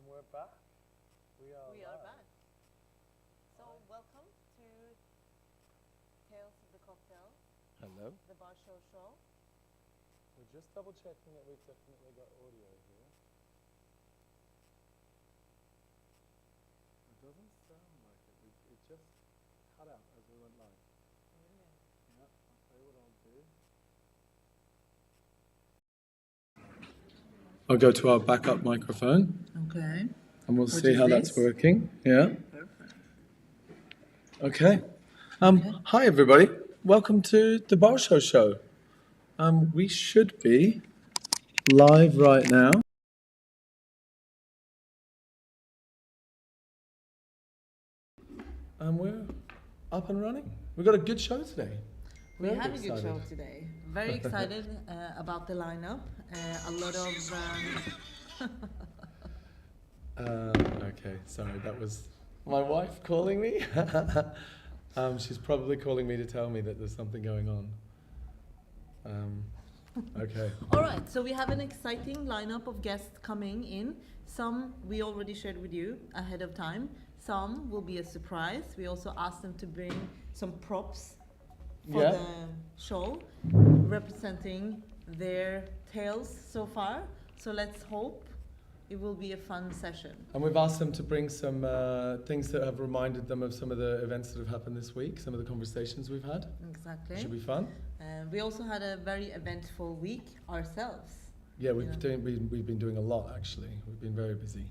we're back. We are We are live. back. So, welcome to Tales of the Cocktail, Hello. the bar show. We're just double checking that we've definitely got audio here. It doesn't sound like it. It just cut out as we went live. Brilliant. Yeah, I'll tell you what I'll do. I'll go to our backup microphone Okay. and we'll Which see is how that's this? working. Yeah. Perfect. Okay. Hi everybody. Welcome to the Bar Show. We should be live right now. We're up and running. We've got a good show today. We Very have a good show excited. today. Very excited about the lineup. A lot of. Okay, sorry, that was my wife calling me. She's probably calling me to tell me that there's something going on. Okay. All right, so we have an exciting lineup of guests coming in. Some we already shared with you ahead of time. Some will be a surprise. We also asked them to bring some props for Yeah. the show, representing their tales so far. So let's hope it will be a fun session. And we've asked them to bring some things that have reminded them of some of the events that have happened this week, some of the conversations we've had. Exactly. Should be fun. We also had a very eventful week ourselves. Yeah, we've Yeah. we've been doing a lot actually. We've been very busy.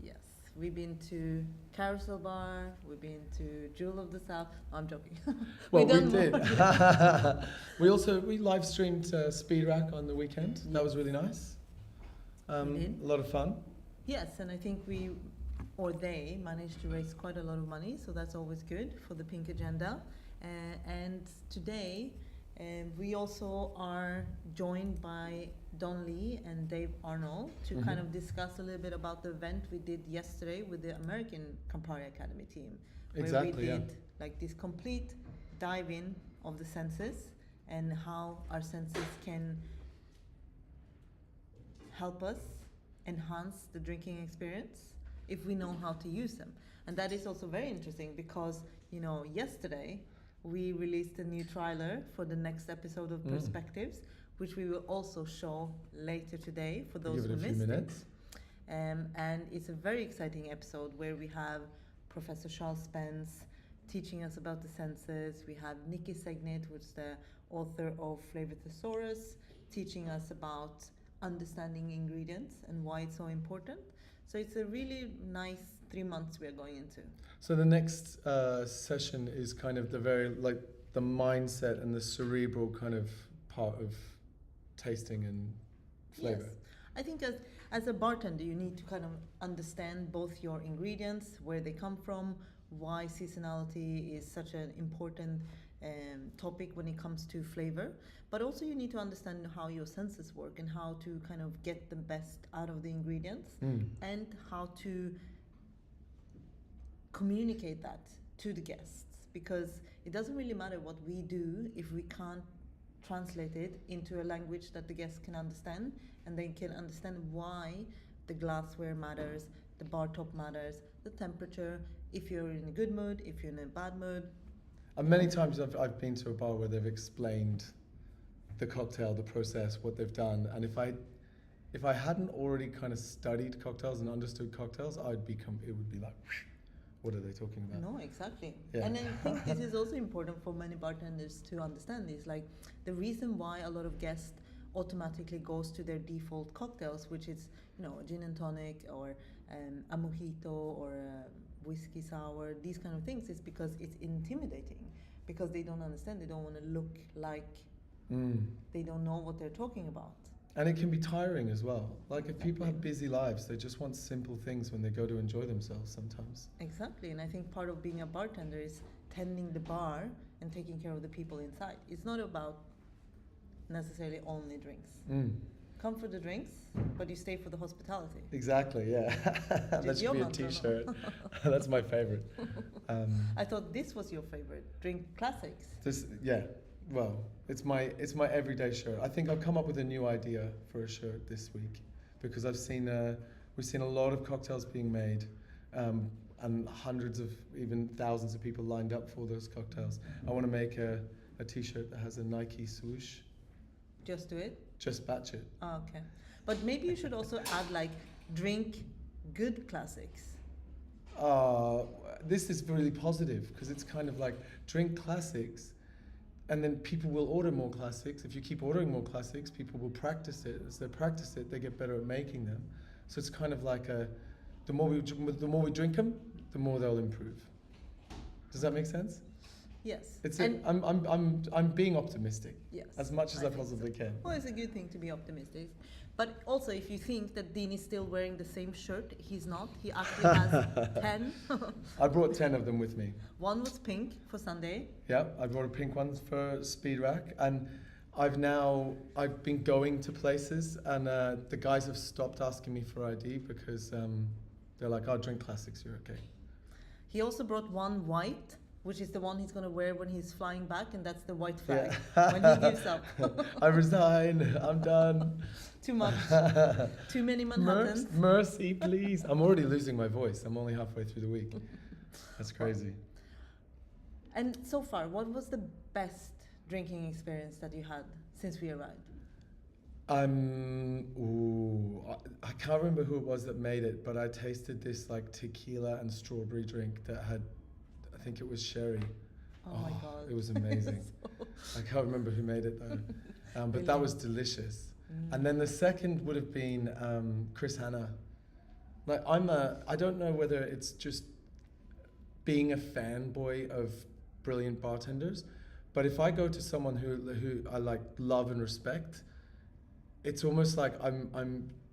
Yes, we've been to Carousel Bar, we've been to Jewel of the South. No, I'm joking. Well, we done did. more. we live streamed Speed Rack on the weekend. That was really nice. We did. A lot of fun. Yes, and I think they managed to raise quite a lot of money, so that's always good for the Pink Agenda. And today, we also are joined by Don Lee and Dave Arnold to kind of discuss a little bit about the event we did yesterday with the American Campari Academy team. Exactly, Where we yeah. did like this complete dive in of the senses and how our senses can help us enhance the drinking experience if we know how to use them. And that is also very interesting because, yesterday we released a new trailer for the next episode of Perspectives, which we will also show later today for those Give who it a few missed minutes. it. And it's a very exciting episode where we have Professor Charles Spence teaching us about the senses. We have Nikki Segnit, who's the author of Flavor Thesaurus, teaching us about understanding ingredients and why it's so important. So it's a really nice 3 months we are going into. So the next session is kind of the the mindset and the cerebral kind of part of tasting and flavor. Yes. I think as a bartender, you need to kind of understand both your ingredients, where they come from, why seasonality is such an important topic when it comes to flavor. But also you need to understand how your senses work and how to kind of get the best out of the ingredients and how to communicate that to the guests, because it doesn't really matter what we do if we can't translate it into a language that the guests can understand, and they can understand why the glassware matters, the bar top matters, the temperature, if you're in a good mood, if you're in a bad mood. And many times I've been to a bar where they've explained the cocktail, the process, what they've done, and if I hadn't already kind of studied cocktails and understood cocktails, it would be like, what are they talking about? No, exactly. Yeah. And I think this is also important for many bartenders to understand this. Like, the reason why a lot of guests automatically goes to their default cocktails, which is, a gin and tonic or a mojito or a whiskey sour, these kind of things, is because it's intimidating. Because they don't understand, they don't want to look like they don't know what they're talking about. And it can be tiring as well. Like if people have busy lives, they just want simple things when they go to enjoy themselves sometimes. Exactly, and I think part of being a bartender is tending the bar and taking care of the people inside. It's not about necessarily only drinks. Come for the drinks, but you stay for the hospitality. Exactly, yeah. That should be a t-shirt. That's my favorite. I thought this was your favorite. Drink classics. Well, it's my everyday shirt. I think I've come up with a new idea for a shirt this week because I've seen We've seen a lot of cocktails being made, and hundreds of, even thousands of people lined up for those cocktails. I want to make a T-shirt that has a Nike swoosh. Just do it? Just batch it. Oh, okay. But maybe you should also add like drink good classics. This is really positive because it's kind of like drink classics, and then people will order more classics. If you keep ordering more classics, people will practice it. As they practice it, they get better at making them. So it's kind of like the more we drink them, the more they'll improve. Does that make sense? Yes. I'm being optimistic. Yes. As much as I think possibly so. can. Well, it's a good thing to be optimistic. But also, if you think that Dean is still wearing the same shirt, he's not. He actually has 10. I brought 10 of them with me. One was pink for Sunday. Yeah, I brought a pink one for Speed Rack, and I've been going to places, and the guys have stopped asking me for ID because they're like, "I'll drink classics, you're okay." He also brought one white, which is the one he's going to wear when he's flying back, and that's the white flag, when he gives up. I resign, I'm done. Too much. Too many Manhattans. Mercy, please. I'm already losing my voice. I'm only halfway through the week. That's crazy. And so far, what was the best drinking experience that you had since we arrived? I can't remember who it was that made it, but I tasted this like tequila and strawberry drink that had, I think it was sherry. Oh my God. It was amazing. I can't remember who made it though, but that was delicious. And then the second would have been Chris Hanna. Like I don't know whether it's just being a fanboy of brilliant bartenders, but if I go to someone who I like love and respect, it's almost like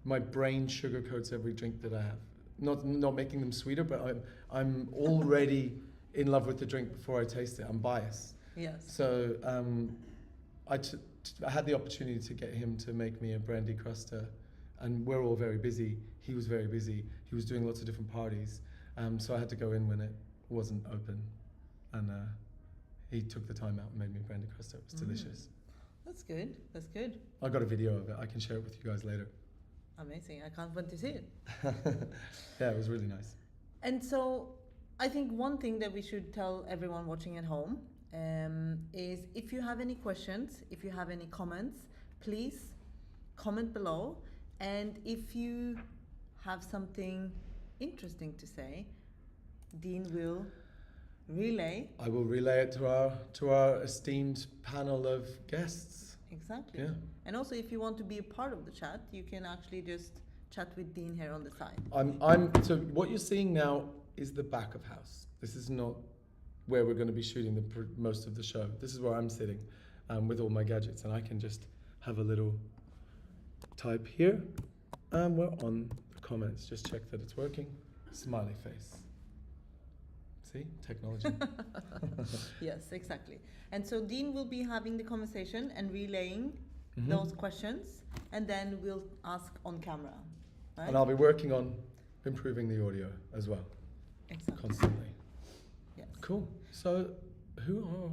my brain sugarcoats every drink that I have. Not making them sweeter, but I'm already in love with the drink before I taste it. I'm biased. Yes. So I had the opportunity to get him to make me a brandy cruster, and we're all very busy. He was very busy. He was doing lots of different parties, so I had to go in when it wasn't open, and he took the time out and made me a brandy cruster. It was delicious. That's good. That's good. I got a video of it. I can share it with you guys later. Amazing. I can't wait to see it. Yeah, it was really nice. And so I think one thing that we should tell everyone watching at home is if you have any questions, if you have any comments, please comment below. And if you have something interesting to say, Dean will relay. I will relay it to our esteemed panel of guests. Exactly. Yeah. And also, if you want to be a part of the chat, you can actually just chat with Dean here on the side. So what you're seeing now is the back of house. This is not where we're going to be shooting most of the show. This is where I'm sitting with all my gadgets, and I can just have a little type here, and we're on the comments. Just check that it's working. Smiley face. See? Technology. Yes, exactly. And so Dean will be having the conversation and relaying those questions, and then we'll ask on camera. Right? And I'll be working on improving the audio as well. Exactly. Constantly. Yes. Cool. So, who are our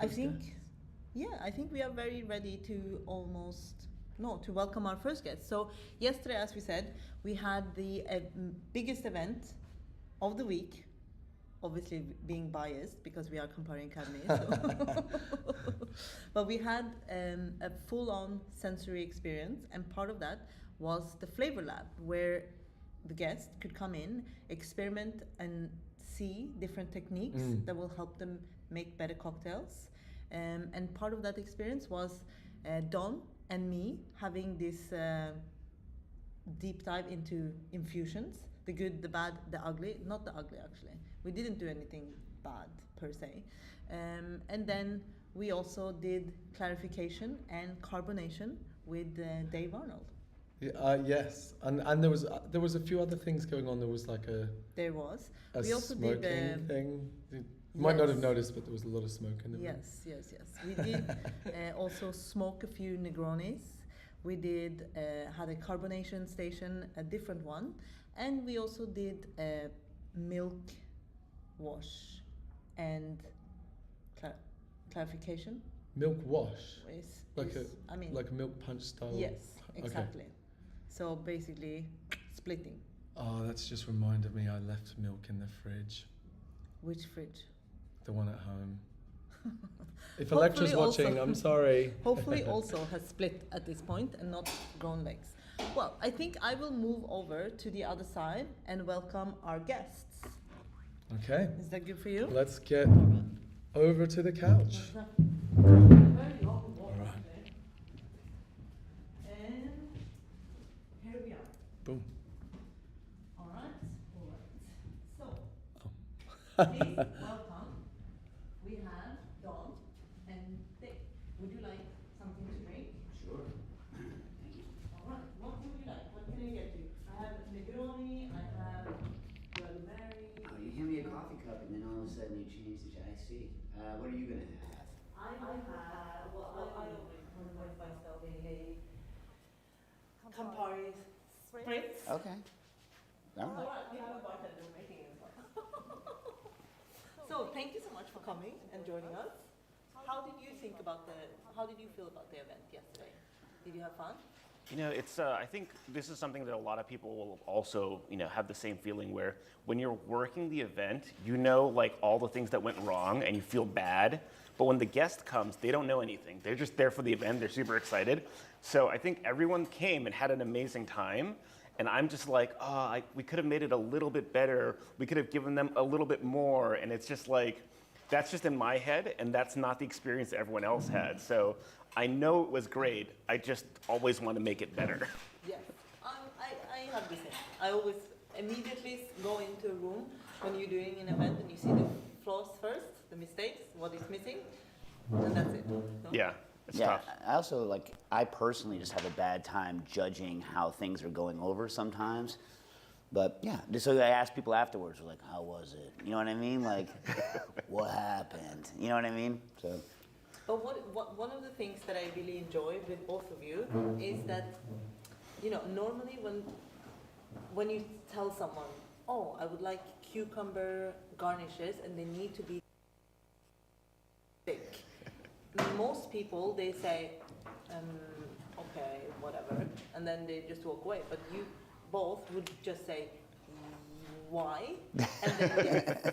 I first think, guests? I think we are very ready to to welcome our first guest. So yesterday, as we said, we had the biggest event of the week. Obviously, being biased because we are Campari Academy. So. But we had a full-on sensory experience, and part of that was the flavor lab, where the guest could come in, experiment, and see different techniques that will help them make better cocktails. And part of that experience was Don and me having this deep dive into infusions, the good, the bad, the ugly. Not the ugly, actually. We didn't do anything bad per se. And then we also did clarification and carbonation with Dave Arnold. Yes, and there was a few other things going on. There was like a We also smoking did thing. You might not have noticed, but there was a lot of smoke in the room. Yes. We did also smoke a few Negronis. We did had a carbonation station, a different one, and we also did a milk wash and clarification. Milk wash, Like a milk punch style. Yes, exactly. Okay. So basically, splitting. Oh, that's just reminded me I left milk in the fridge. Which fridge? The one at home. If Hopefully Electra's watching, also- I'm sorry. Hopefully also has split at this point and not grown legs. Well, I think I will move over to the other side and welcome our guests. Okay, Is that good for you? let's get over to the couch. Very long walk Alright. today. And here we are. Boom. Alright. So, Oh. please welcome. We have Don and Dave. Would you like something to drink? Sure. Alright. What would you like? What can I get you? I have Negroni, I have Bloody Mary. Oh, you hand me a coffee cup and then all of a sudden you change to iced tea. What are you gonna have? I have, well, I always want myself a Campari Spritz. Okay. All right. Alright, we have a bartender making it as well. So, thank you so much for coming and joining us. How did you feel about the event yesterday? Did you have fun? You know, it's. I think this is something that a lot of people will also, have the same feeling where when you're working the event, you know, like all the things that went wrong and you feel bad. But when the guest comes, they don't know anything. They're just there for the event. They're super excited. So I think everyone came and had an amazing time. And I'm just like, we could have made it a little bit better. We could have given them a little bit more. And it's just like, that's just in my head, and that's not the experience that everyone else had. So I know it was great. I just always want to make it better. Yes. I have the same. I always immediately go into a room when you're doing an event and you see the flaws first, the mistakes, what is missing, and that's it. No? Yeah, it's Yeah, tough. I also I personally just have a bad time judging how things are going over sometimes. But yeah, just so I ask people afterwards, like, how was it? You know what I mean? Like, what happened? You know what I mean? So. But one of the things that I really enjoy with both of you is that, normally when you tell someone, oh, I would like cucumber garnishes and they need to be thick. Most people, they say, okay, whatever, and then they just walk away. But you both would just say, why? And then yes.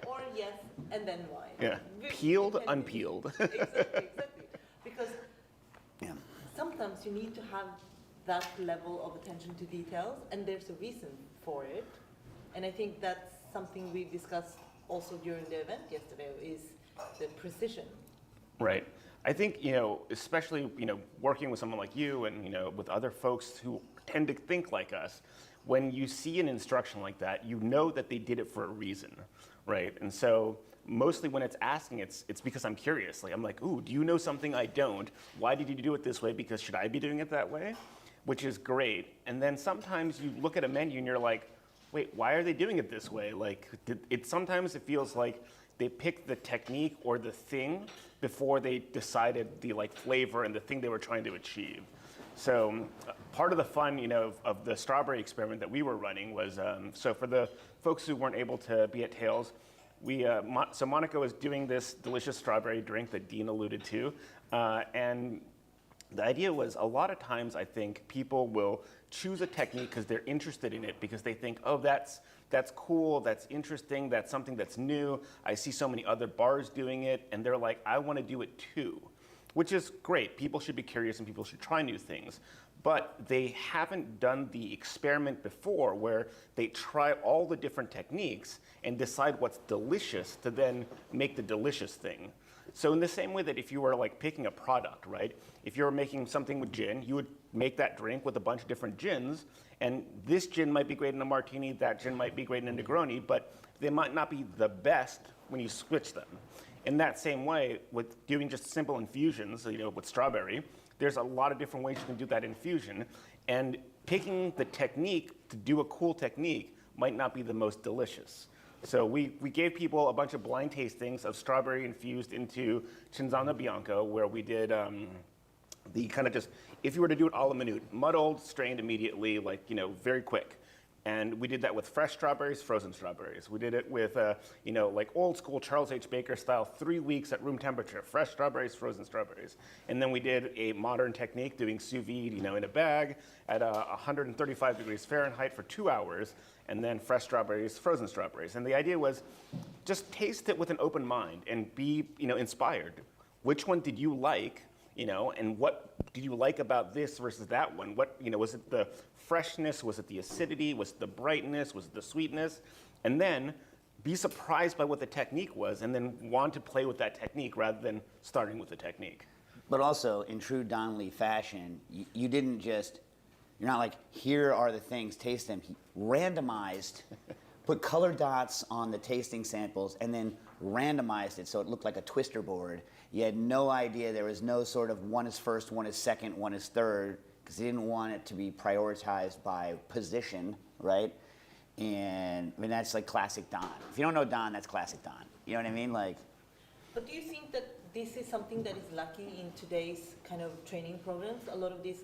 Or yes, and then why. Yeah, peeled, unpeeled. Exactly. Because Yeah. sometimes you need to have that level of attention to details, and there's a reason for it. And I think that's something we discussed also during the event yesterday, is the precision. Right. I think, especially, working with someone like you and, with other folks who tend to think like us, when you see an instruction like that, you know that they did it for a reason, right? And so mostly when it's asking, it's because I'm curious. Like, I'm like, ooh, do you know something I don't? Why did you do it this way? Because should I be doing it that way? Which is great. And then sometimes you look at a menu and you're like, wait, why are they doing it this way? Like, sometimes it feels like they picked the technique or the thing before they decided the flavor and the thing they were trying to achieve. So part of the fun, of the strawberry experiment that we were running was, so for the folks who weren't able to be at Tails, so Monica was doing this delicious strawberry drink that Dean alluded to, and the idea was a lot of times I think people will choose a technique because they're interested in it, because they think, oh, that's cool, that's interesting, that's something that's new. I see so many other bars doing it, and they're like, I want to do it too, which is great. People should be curious and people should try new things. But they haven't done the experiment before where they try all the different techniques and decide what's delicious to then make the delicious thing. So in the same way that if you were picking a product, right? If you were making something with gin, you would make that drink with a bunch of different gins, and this gin might be great in a martini, that gin might be great in a Negroni, but they might not be the best when you switch them. In that same way, with doing just simple infusions, with strawberry, there's a lot of different ways you can do that infusion, and picking the technique to do a cool technique might not be the most delicious. So we gave people a bunch of blind tastings of strawberry infused into Cinzano Bianco, where we did the kind of just, if you were to do it a la minute, muddled, strained immediately, very quick. And we did that with fresh strawberries, frozen strawberries. We did it with, like old school Charles H. Baker style, 3 weeks at room temperature, fresh strawberries, frozen strawberries. And then we did a modern technique doing sous vide, in a bag at 135 degrees Fahrenheit for 2 hours, and then fresh strawberries, frozen strawberries. And the idea was just taste it with an open mind and be, inspired. Which one did you like? And what did you like about this versus that one? What, was it the freshness? Was it the acidity? Was it the brightness? Was it the sweetness? And then be surprised by what the technique was and then want to play with that technique rather than starting with the technique. But also, in true Don Lee fashion, you didn't just, you're not like, here are the things, taste them. He randomized, put color dots on the tasting samples, and then randomized it so it looked like a twister board. You had no idea, there was no sort of one is first, one is second, one is third, because he didn't want it to be prioritized by position, right? And I mean, that's like classic Don. If you don't know Don, that's classic Don. You know what I mean? But do you think that this is something that is lacking in today's kind of training programs? A lot of this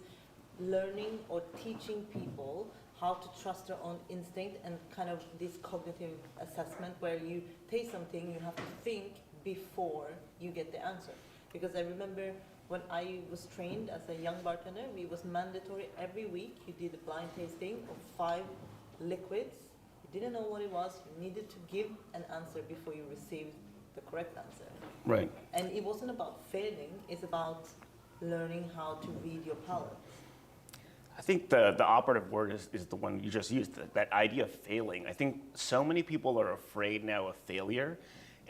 learning or teaching people how to trust their own instinct and kind of this cognitive assessment where you taste something, you have to think before you get the answer. Because I remember when I was trained as a young bartender, it was mandatory every week. You did a blind tasting of 5 liquids. You didn't know what it was. You needed to give an answer before you received the correct answer. Right. And it wasn't about failing. It's about learning how to read your palate. I think the operative word is the one you just used, that idea of failing. I think so many people are afraid now of failure.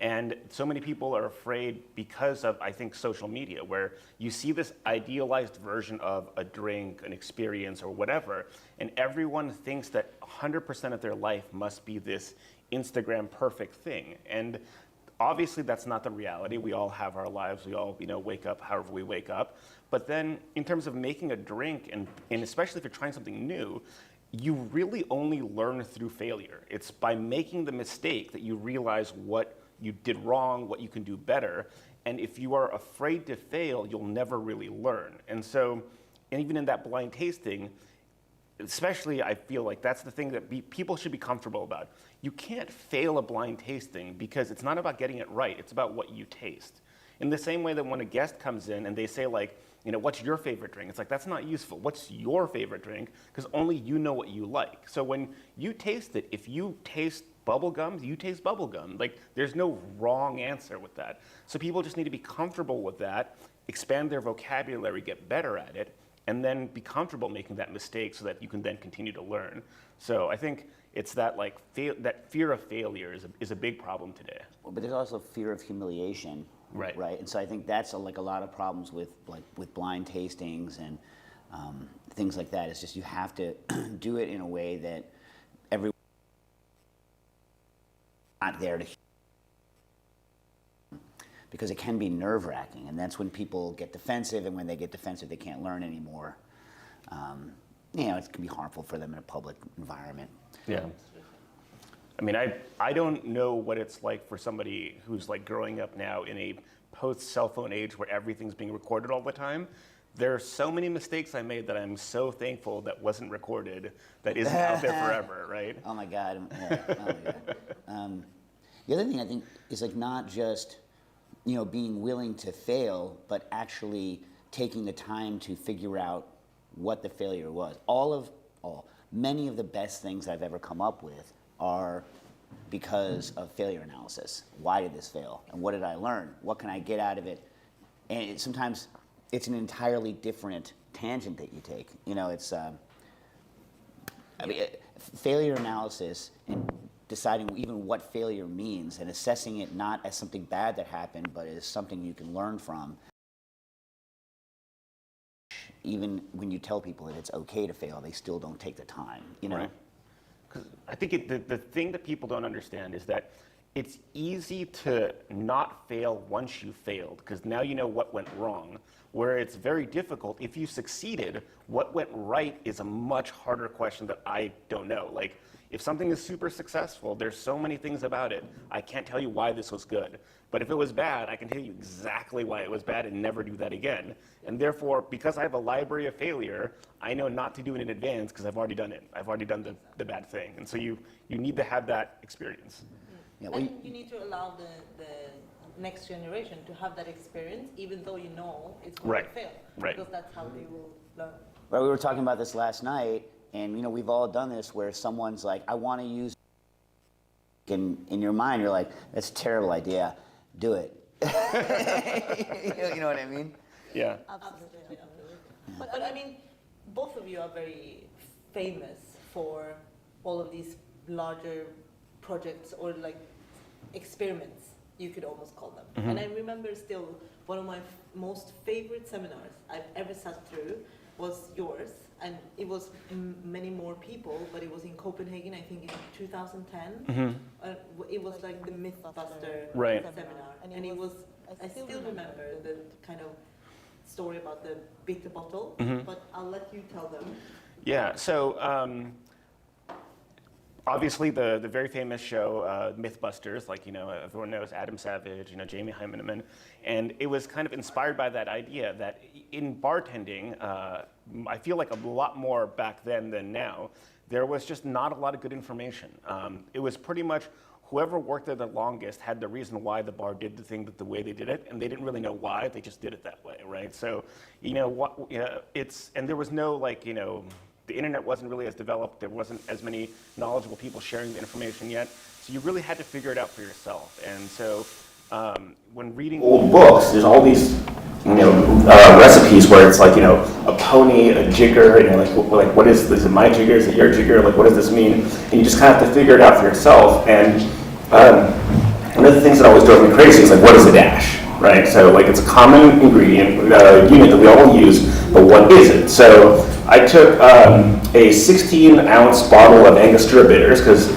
And so many people are afraid because of, I think, social media, where you see this idealized version of a drink, an experience, or whatever, and everyone thinks that 100% of their life must be this Instagram perfect thing. And obviously that's not the reality. We all have our lives. We all, wake up however we wake up. But then in terms of making a drink, and especially if you're trying something new, you really only learn through failure. It's by making the mistake that you realize what you did wrong, what you can do better. And if you are afraid to fail, you'll never really learn. And so, and even in that blind tasting, especially I feel like that's the thing that people should be comfortable about. You can't fail a blind tasting because it's not about getting it right, it's about what you taste. In the same way that when a guest comes in and they say like, what's your favorite drink? It's like, that's not useful. What's your favorite drink? Because only you know what you like. So when you taste it, if you taste bubblegum, you taste bubblegum. Like, there's no wrong answer with that. So people just need to be comfortable with that, expand their vocabulary, get better at it, and then be comfortable making that mistake so that you can then continue to learn. So I think it's that that fear of failure is a big problem today. Well, but there's also fear of humiliation, right? And so I think that's a lot of problems with blind tastings and things like that. It's just you have to do it in a way that everyone not there to, because it can be nerve-wracking, and that's when people get defensive, and when they get defensive, they can't learn anymore. It can be harmful for them in a public environment. Yeah. I mean, I don't know what it's like for somebody who's like growing up now in a post-cell phone age where everything's being recorded all the time. There are so many mistakes I made that I'm so thankful that wasn't recorded, that isn't out there forever, right? Oh my God. Yeah. Oh my God. The other thing I think is not just, being willing to fail, but actually taking the time to figure out what the failure was. Many of the best things I've ever come up with are because of failure analysis. Why did this fail? And what did I learn? What can I get out of it? And sometimes it's an entirely different tangent that you take. Failure analysis and deciding even what failure means and assessing it not as something bad that happened, but as something you can learn from. Even when you tell people that it's okay to fail, they still don't take the time, Right. Because I think the thing that people don't understand is that it's easy to not fail once you failed, because now you know what went wrong. Where it's very difficult, if you succeeded, what went right is a much harder question that I don't know. Like, if something is super successful, there's so many things about it. I can't tell you why this was good. But if it was bad, I can tell you exactly why it was bad and never do that again. And therefore, because I have a library of failure, I know not to do it in advance because I've already done it. I've already done the bad thing. And so you need to have that experience. Yeah, And you need to allow the next generation to have that experience, even though you know it's going to fail. Right. Because that's how they will learn. Right, we were talking about this last night, and we've all done this where someone's like, I want to use, and in your mind you're like, that's a terrible idea, do it. You know what I mean? Yeah. Absolutely. But I mean, both of you are very famous for all of these larger projects or like experiments, you could almost call them. Mm-hmm. And I remember still one of my most favorite seminars I've ever sat through was yours, and it was many more people, but it was in Copenhagen, I think in 2010. Mm-hmm. It was like the Mythbuster Right. seminar, and it was, I still remember the kind of story about the bitter bottle, but I'll let you tell them. Yeah, so obviously the very famous show Mythbusters, like everyone knows Adam Savage, Jamie Hyneman, and it was kind of inspired by that idea that in bartending, I feel like a lot more back then than now, there was just not a lot of good information. It was pretty much whoever worked there the longest had the reason why the bar did the thing the way they did it, and they didn't really know why, they just did it that way, right? So, and there was no the internet wasn't really as developed, there wasn't as many knowledgeable people sharing the information yet, so you really had to figure it out for yourself. And so when reading old books, there's all these recipes where it's like, a pony, a jigger, and you're like what is it my jigger, is it your jigger, like what does this mean? And you just kind of have to figure it out for yourself. And one of the things that always drove me crazy is like, what is a dash, right? So like it's a common ingredient, unit that we all use, but what is it? So I took a 16-ounce bottle of Angostura bitters, because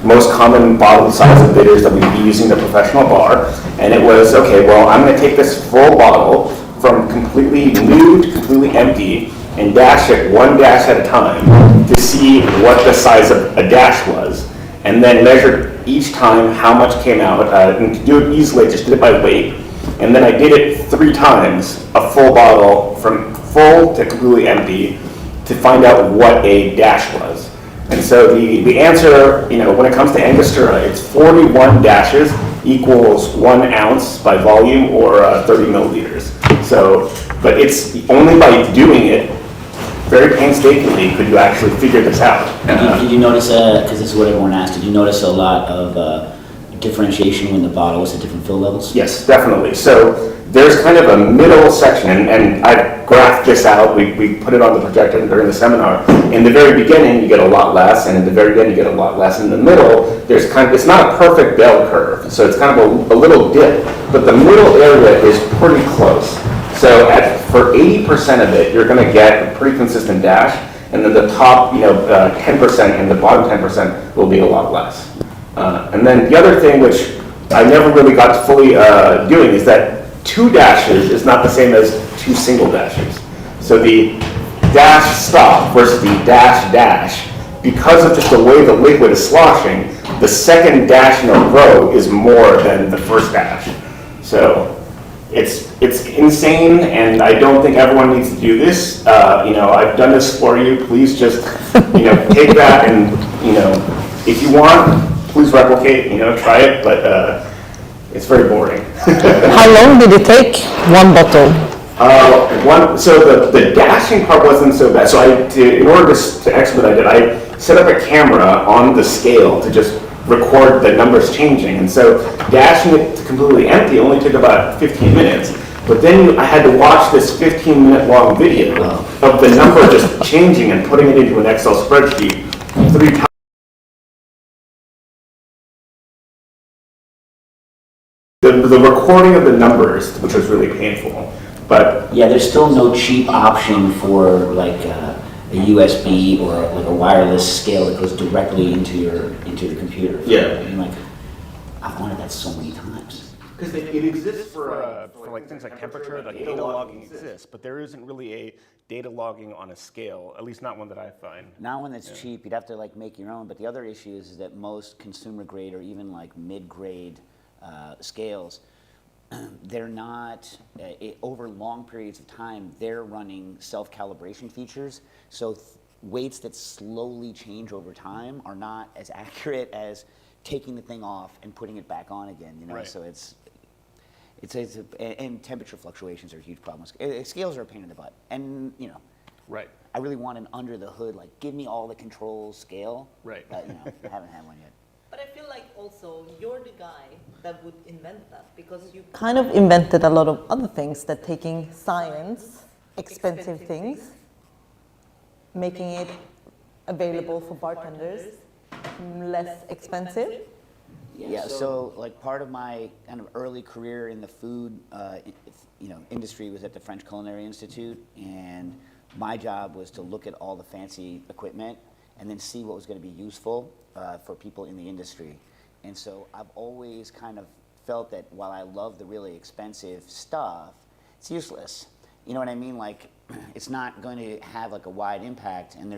most common bottle size of bitters that we'd be using in a professional bar, and it was, okay, well, I'm going to take this full bottle from completely new to completely empty and dash it one dash at a time to see what the size of a dash was, and then measure each time how much came out, and to do it easily, I just did it by weight, and then I did it 3 times, a full bottle from full to completely empty, to find out what a dash was. And so the answer, when it comes to Angostura, it's 41 dashes equals 1 ounce by volume, or 30 milliliters. So, but it's only by doing it very painstakingly could you actually figure this out. Did you notice, because this is what everyone asked, did you notice a lot of differentiation when the bottle was at different fill levels? Yes, definitely. So there's kind of a middle section, and I graphed this out. We put it on the projector during the seminar. In the very beginning, you get a lot less, and in the very end, you get a lot less. In the middle, there's it's not a perfect bell curve, so it's kind of a little dip, but the middle area is pretty close. So for 80% of it, you're going to get a pretty consistent dash, and then the top 10% and the bottom 10% will be a lot less. And then the other thing, which I never really got to fully doing, is that 2 dashes is not the same as 2 single dashes. So the dash stop versus the dash, because of just the way the liquid is sloshing, the second dash in a row is more than the first dash. So it's insane, and I don't think everyone needs to do this. I've done this for you. Please just take that, and if you want, please replicate. Try it, but it's very boring. How long did it take? 1 bottle? So the dashing part wasn't so bad. So in order to expedite it, I set up a camera on the scale to just record the numbers changing. And so dashing it to completely empty only took about 15 minutes. But then I had to watch this 15-minute long video of the number just changing and putting it into an Excel spreadsheet 3 times. The recording of the numbers, which was really painful, but yeah, there's still no cheap option for like a USB or like a wireless scale that goes directly into the computer. Yeah. And like, I've wanted that so many times. Because it exists for like things like temperature, like data logging exists, but there isn't really a data logging on a scale, at least not one that I find. Not one that's cheap. You'd have to like make your own. But the other issue is that most consumer grade or even like mid-grade scales, they're not, over long periods of time, they're running self-calibration features. So weights that slowly change over time are not as accurate as taking the thing off and putting it back on again, you know? Right. So and temperature fluctuations are a huge problem. Scales are a pain in the butt. And, you know, Right. I really want an under the hood, like give me all the controls scale. Right. But, you know, I haven't had one yet. But I feel like also you're the guy that would invent that because you Kind of invented a lot of other things that taking science, expensive things, making it available for bartenders, less expensive. Yeah, so like part of my kind of early career in the food, industry was at the French Culinary Institute, and my job was to look at all the fancy equipment and then see what was going to be useful for people in the industry. And so I've always kind of felt that while I love the really expensive stuff, it's useless. You know what I mean? Like, it's not going to have like a wide impact, and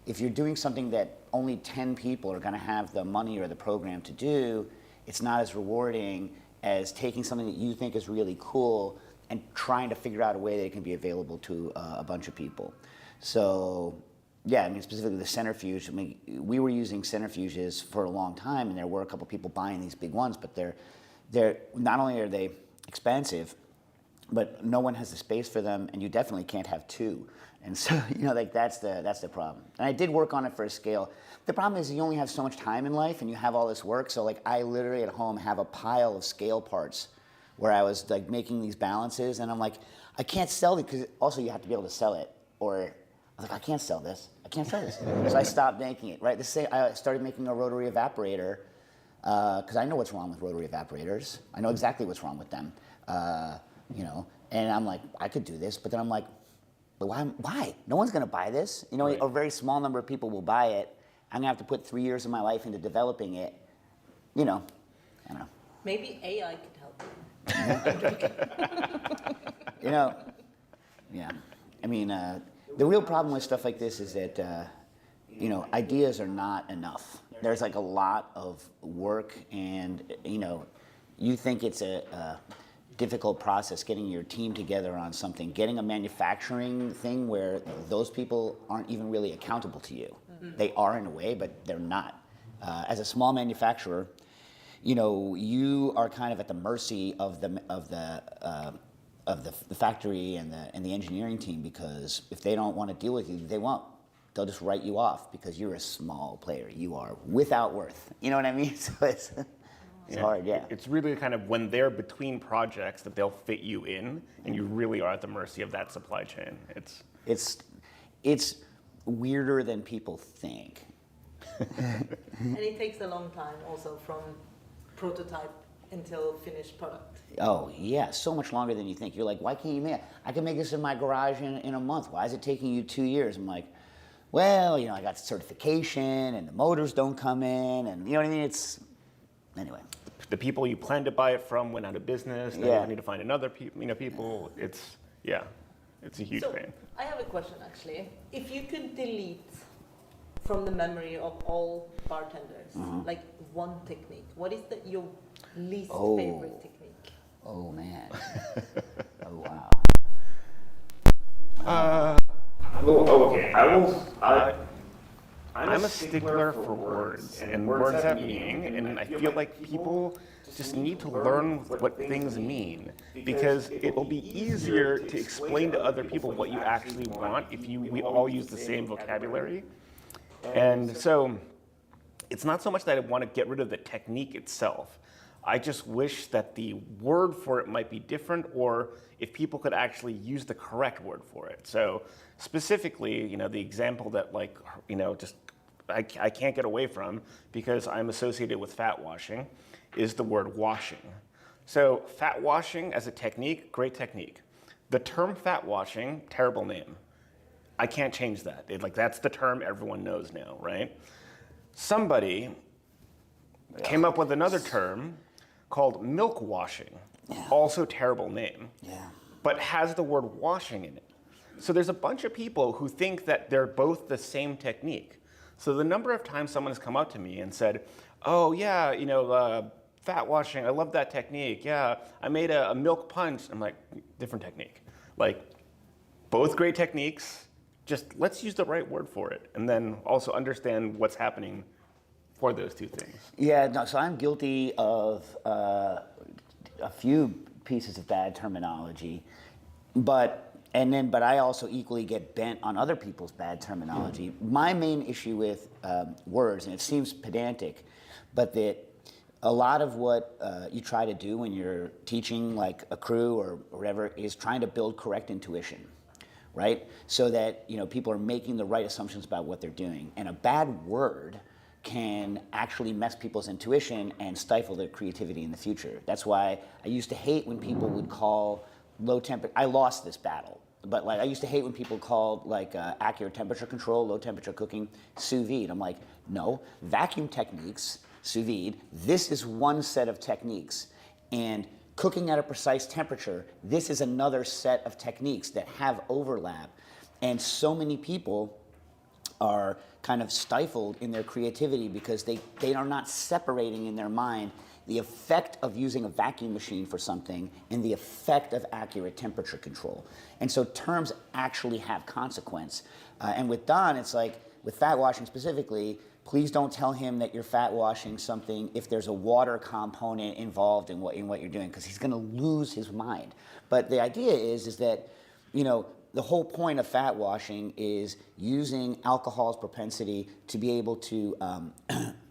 if you're doing something that only 10 people are going to have the money or the program to do, it's not as rewarding as taking something that you think is really cool and trying to figure out a way that it can be available to a bunch of people. So, yeah, I mean, specifically the centrifuge. I mean, we were using centrifuges for a long time, and there were a couple people buying these big ones, but they're not only are they expensive, but no one has the space for them, and you definitely can't have two. And so, you know, like that's the problem. And I did work on it for a scale. The problem is you only have so much time in life, and you have all this work. So, like, I literally at home have a pile of scale parts where I was like making these balances, and I'm like, I can't sell it because also you have to be able to sell it. Or I was like, I can't sell this. I can't sell this. So I stopped making it. Right. I started making a rotary evaporator because I know what's wrong with rotary evaporators. I know exactly what's wrong with them. You know, and I'm like, I could do this, but then I'm like, but why? No one's going to buy this. You know, Right. A very small number of people will buy it. I'm going to have to put 3 years of my life into developing it. You know, I don't know. maybe AI could help. You know, yeah. I mean, the real problem with stuff like this is that, you know, ideas are not enough. There's like a lot of work, and, you know, you think it's a difficult process getting your team together on something, getting a manufacturing thing where those people aren't even really accountable to you. Mm-hmm. They are in a way, but they're not. As a small manufacturer, you know, you are kind of at the mercy of the factory and the engineering team, because if they don't want to deal with you, they won't. They'll just write you off because you're a small player. You are without worth. You know what I mean? So it's hard, yeah. It's really kind of when they're between projects that they'll fit you in, and you really are at the mercy of that supply chain. It's weirder than people think. And it takes a long time also from prototype until finished product. Oh, yeah, so much longer than you think. You're like, why can't you make it? I can make this in my garage in a month. Why is it taking you 2 years? I'm like, well, you know, I got certification, and the motors don't come in, and you know what I mean? Anyway. The people you plan to buy it from went out of business. Now you need to find another people. It's a huge pain. I have a question actually. If you could delete from the memory of all bartenders, like one technique, what is your least favorite technique? Oh, man. Oh, wow. Okay. I'm a stickler for words, and words have meaning, and I feel like people just need to learn what things mean, because it will be easier to explain to other people what you actually want if we all use the same vocabulary. And so it's not so much that I want to get rid of the technique itself. I just wish that the word for it might be different, or if people could actually use the correct word for it. So specifically, you know, the example that I can't get away from because I'm associated with fat washing is the word washing. So fat washing as a technique, great technique. The term fat washing, terrible name. I can't change that. That's the term everyone knows now, right? Somebody came up with another term called milk washing. Also terrible name. Yeah. But has the word washing in it. So there's a bunch of people who think that they're both the same technique. So the number of times someone has come up to me and said, oh yeah, fat washing, I love that technique. Yeah, I made a milk punch. I'm like, different technique. Like, both great techniques, just let's use the right word for it. And then also understand what's happening for those two things. Yeah, no, so I'm guilty of a few pieces of bad terminology, but I also equally get bent on other people's bad terminology. My main issue with words, and it seems pedantic, but that a lot of what you try to do when you're teaching like a crew or whatever is trying to build correct intuition, right? So that people are making the right assumptions about what they're doing. And a bad word can actually mess people's intuition and stifle their creativity in the future. That's why I used to hate when people would call low temperature. I lost this battle, but I used to hate when people called accurate temperature control, low temperature cooking, sous vide. I'm like, no, vacuum techniques, sous vide, this is one set of techniques. And cooking at a precise temperature, this is another set of techniques that have overlap. And so many people are kind of stifled in their creativity because they are not separating in their mind the effect of using a vacuum machine for something and the effect of accurate temperature control. And so terms actually have consequence. And with Don, it's like, with fat washing specifically, please don't tell him that you're fat washing something if there's a water component involved in what you're doing, because he's going to lose his mind. But the idea is that, the whole point of fat washing is using alcohol's propensity to be able to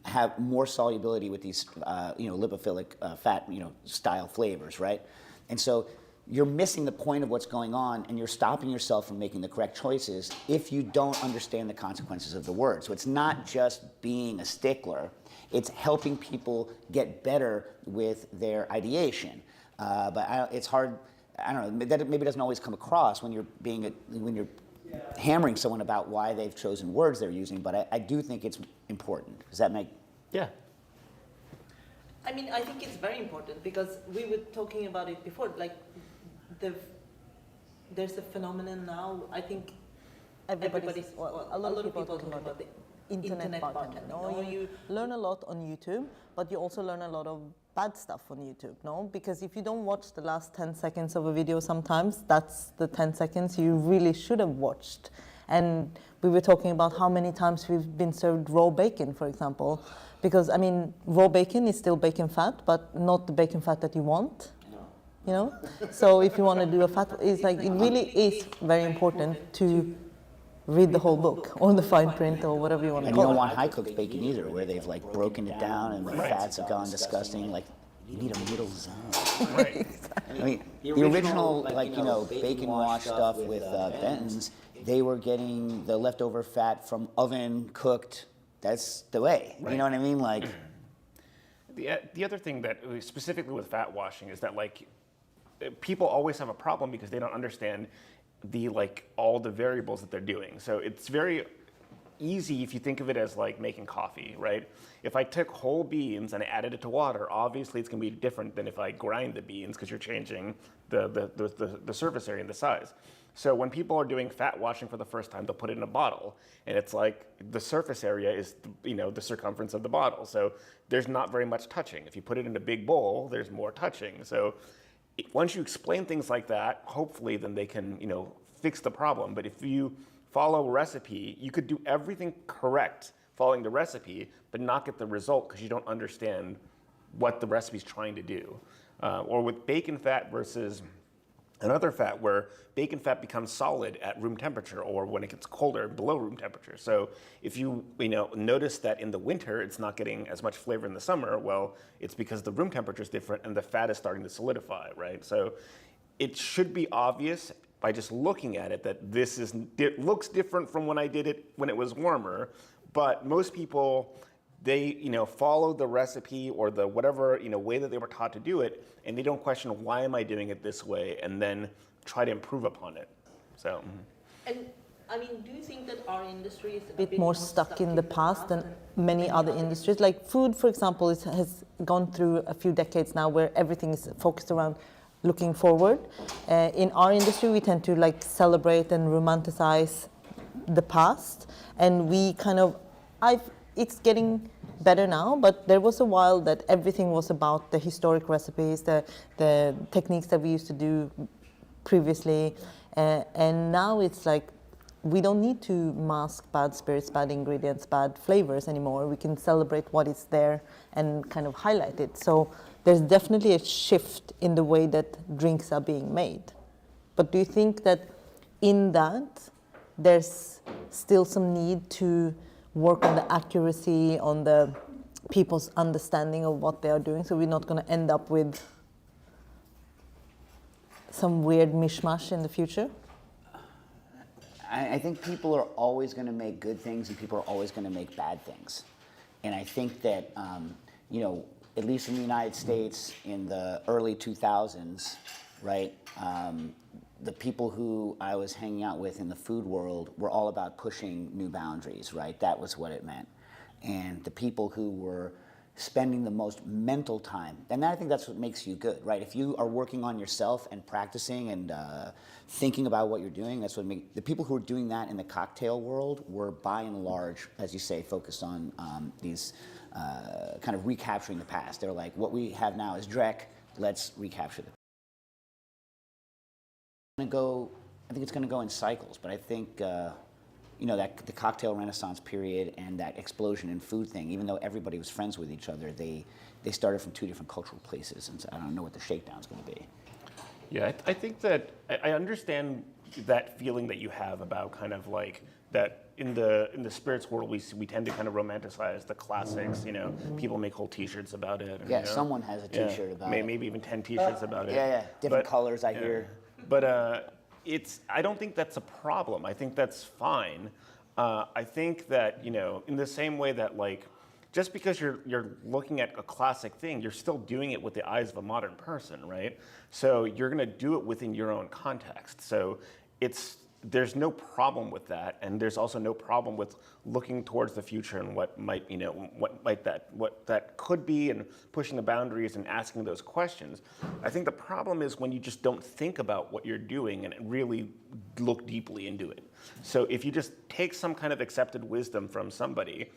have more solubility with these, lipophilic fat, style flavors, right? And so you're missing the point of what's going on, and you're stopping yourself from making the correct choices if you don't understand the consequences of the word. So it's not just being a stickler; it's helping people get better with their ideation. It's hard. I don't know. That maybe doesn't always come across when you're hammering someone about why they've chosen words they're using. But I do think it's important. Does that make? Yeah. I mean, I think it's very important because we were talking about it before. Like, there's a phenomenon now. I think a lot of people talking about the internet bartending. You learn a lot on YouTube, but you also learn a lot of bad stuff on YouTube, no? Because if you don't watch the last 10 seconds of a video sometimes, that's the 10 seconds you really should have watched. And we were talking about how many times we've been served raw bacon, for example. Because, raw bacon is still bacon fat, but not the bacon fat that you want, So if you want to do a fat, it really is very important to read the whole book or the fine print or whatever you want to And call you it. don't want high cooked bacon either, where they've broken it down and the fats have gone disgusting. You need a middle zone. Right. The original bacon wash stuff with Benton's, they were getting the leftover fat from oven cooked. That's the way. Right. You know what I mean? The other thing that specifically with fat washing is that people always have a problem because they don't understand all the variables that they're doing. So it's very easy if you think of it as making coffee, right? If I took whole beans and I added it to water, obviously it's going to be different than if I grind the beans because you're changing the surface area and the size. So when people are doing fat washing for the first time, they'll put it in a bottle, and it's the surface area is the circumference of the bottle. So there's not very much touching. If you put it in a big bowl, there's more touching. So once you explain things like that, hopefully then they can fix the problem. But if you follow a recipe, you could do everything correct following the recipe, but not get the result because you don't understand what the recipe's trying to do. Or with bacon fat versus another fat, where bacon fat becomes solid at room temperature or when it gets colder below room temperature. So if you notice that in the winter it's not getting as much flavor in the summer, well, it's because the room temperature is different and the fat is starting to solidify, right? So it should be obvious by just looking at it that it looks different from when I did it when it was warmer, but most people, they follow the recipe or the whatever way that they were taught to do it, and they don't question why am I doing it this way, and then try to improve upon it. So. And I mean, do you think that our industry is a bit more stuck in the past than many other industries? Like food, for example, has gone through a few decades now where everything is focused around looking forward. In our industry, we tend to like celebrate and romanticize the past, and we kind of, it's getting better now, but there was a while that everything was about the historic recipes, the techniques that we used to do previously, and now it's like we don't need to mask bad spirits, bad ingredients, bad flavors anymore. We can celebrate what is there and kind of highlight it. So there's definitely a shift in the way that drinks are being made. But do you think that in that there's still some need to work on the accuracy, on the people's understanding of what they are doing, so we're not going to end up with some weird mishmash in the future? I think people are always going to make good things and people are always going to make bad things. And I think that, you know, at least in the United States in the early 2000s, right, the people who I was hanging out with in the food world were all about pushing new boundaries, right? That was what it meant. And the people who were spending the most mental time, and I think that's what makes you good, right? If you are working on yourself and practicing and thinking about what you're doing, that's what makes the people who are doing that in the cocktail world were by and large, as you say, focused on these kind of recapturing the past. They're like, what we have now is Drek, let's recapture the past. I think it's going to go in cycles, but I think you know, that the cocktail renaissance period and that explosion in food thing, even though everybody was friends with each other, they started from two different cultural places, and so I don't know what the shakedown's going to be. Yeah, I think that I understand that feeling that you have about kind of like that in the spirits world we tend to kind of romanticize the classics. You know, people make whole T-shirts about it. And, Yeah, you know, someone has a T-shirt about it. Maybe even 10 T-shirts about it. Yeah, different colors I hear. But I don't think that's a problem. I think that's fine. I think that, you know, in the same way that like, just because you're looking at a classic thing, you're still doing it with the eyes of a modern person, right? So you're going to do it within your own context. So there's no problem with that, and there's also no problem with looking towards the future and what that could be, and pushing the boundaries and asking those questions. I think the problem is when you just don't think about what you're doing and really look deeply into it. So if you just take some kind of accepted wisdom from somebody,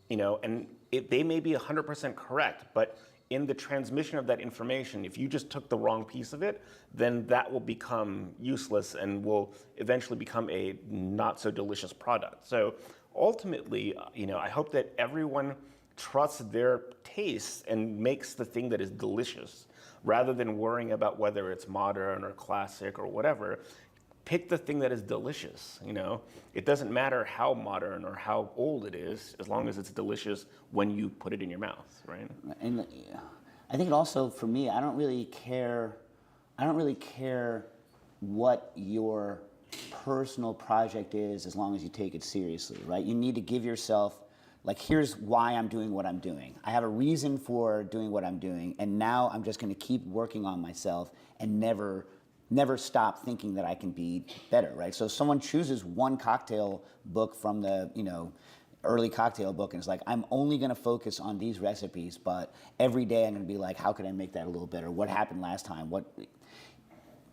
you know, and they may be 100% correct, but in the transmission of that information, if you just took the wrong piece of it, then that will become useless and will eventually become a not so delicious product. So ultimately, you know, I hope that everyone trusts their tastes and makes the thing that is delicious, rather than worrying about whether it's modern or classic or whatever. Pick the thing that is delicious, you know? It doesn't matter how modern or how old it is, as long as it's delicious when you put it in your mouth, right? And I think it also, for me, I don't really care what your personal project is as long as you take it seriously, right? You need to give yourself, like, here's why I'm doing what I'm doing. I have a reason for doing what I'm doing, and now I'm just gonna keep working on myself and never stop thinking that I can be better, right? So if someone chooses one cocktail book from the, you know, early cocktail book and it's like, I'm only gonna focus on these recipes, but every day I'm gonna be like, how can I make that a little better? What happened last time?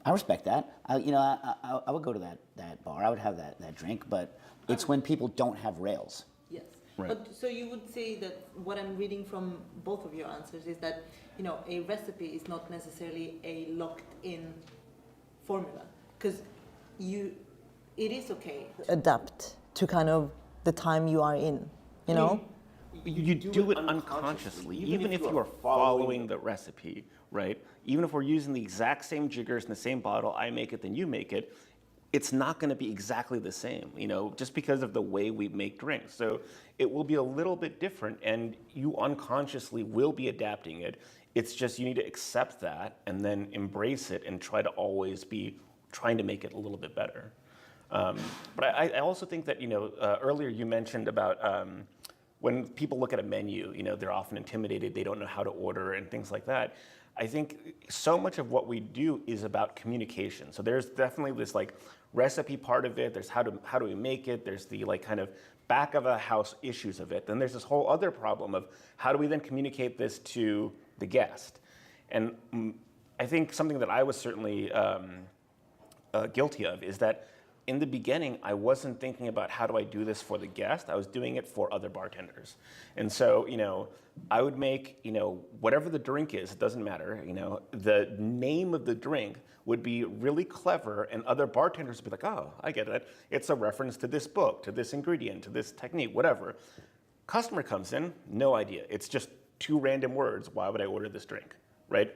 I respect that. I would go to that bar, I would have that drink, but it's when people don't have rails. Yes. Right. But so you would say that what I'm reading from both of your answers is that, you know, a recipe is not necessarily a locked-in formula, because it is okay. Adapt to kind of the time you are in, you know? You do it unconsciously, even if you are following the recipe, right? Even if we're using the exact same jiggers in the same bottle, I make it, then you make it, it's not going to be exactly the same, you know, just because of the way we make drinks. So it will be a little bit different, and you unconsciously will be adapting it. It's just you need to accept that and then embrace it and try to always be trying to make it a little bit better. But I also think that, you know, earlier you mentioned about when people look at a menu, they're often intimidated, they don't know how to order and things like that. I think so much of what we do is about communication. So there's definitely this like recipe part of it, there's how do we make it, there's the like kind of back of the house issues of it. Then there's this whole other problem of how do we then communicate this to the guest? And I think something that I was certainly guilty of is that in the beginning, I wasn't thinking about how do I do this for the guest. I was doing it for other bartenders. And so, I would make, whatever the drink is, it doesn't matter, the name of the drink would be really clever and other bartenders would be like, oh, I get it. It's a reference to this book, to this ingredient, to this technique, whatever. Customer comes in, no idea. It's just two random words. Why would I order this drink, right?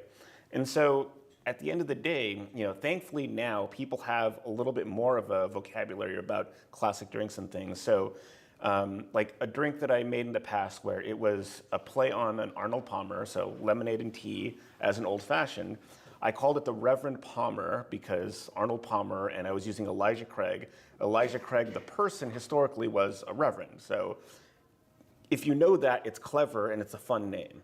And so at the end of the day, thankfully now people have a little bit more of a vocabulary about classic drinks and things. So like a drink that I made in the past where it was a play on an Arnold Palmer, so lemonade and tea as an old fashioned. I called it the Reverend Palmer because Arnold Palmer, and I was using Elijah Craig. Elijah Craig, the person historically was a reverend. So if you know that, it's clever and it's a fun name.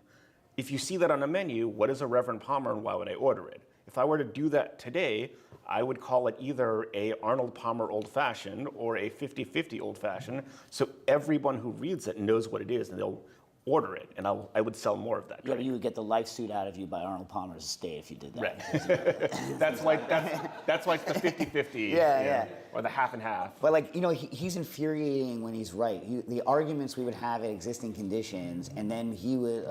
If you see that on a menu, what is a Reverend Palmer and why would I order it? If I were to do that today, I would call it either a Arnold Palmer Old Fashioned or a 50-50 Old Fashioned, so everyone who reads it knows what it is and they'll order it, and I would sell more of that. Yeah, you would get the life suit out of you by Arnold Palmer's estate if you did that. Right. that's like the 50-50, yeah. or the half and half. But he's infuriating when he's right. The arguments we would have at existing conditions, and then he would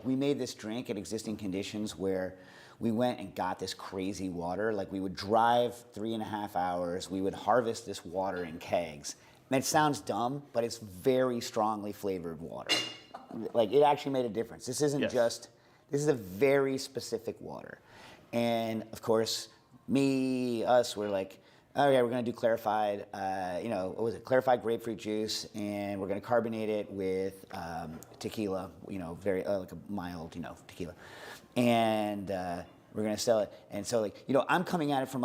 we made this drink at existing conditions where we went and got this crazy water. Like we would drive 3.5 hours. We would harvest this water in kegs. And it sounds dumb, but it's very strongly flavored water. Like it actually made a difference. This isn't this is a very specific water. And of course, we're like, oh yeah, we're gonna do clarified, clarified grapefruit juice, and we're gonna carbonate it with tequila, very like a mild, tequila. And we're gonna sell it. And so I'm coming at it from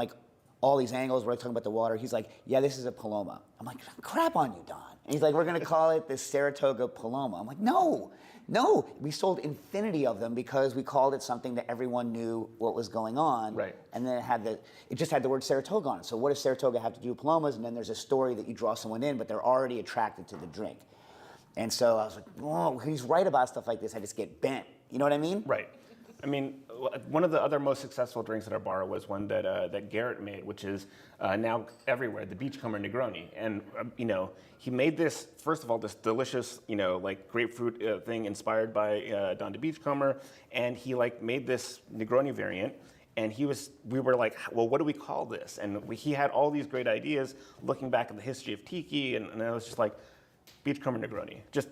all these angles. We're talking about the water. He's like, yeah, this is a Paloma. I'm like, crap on you, Don. And he's like, we're gonna call it the Saratoga Paloma. I'm like, no. We sold infinity of them because we called it something that everyone knew what was going on. Right. And then it just had the word Saratoga on it. So what does Saratoga have to do with Palomas? And then there's a story that you draw someone in, but they're already attracted to the drink. And so I was like, oh, he's right about stuff like this. I just get bent. You know what I mean? Right. I mean, one of the other most successful drinks at our bar was one that Garrett made, which is now everywhere, the Beachcomber Negroni. And, he made this, first of all, this delicious, grapefruit thing inspired by Don the Beachcomber. And he, made this Negroni variant. And we were like, well, what do we call this? And he had all these great ideas looking back at the history of tiki. And I was just like, Beachcomber Negroni. Just,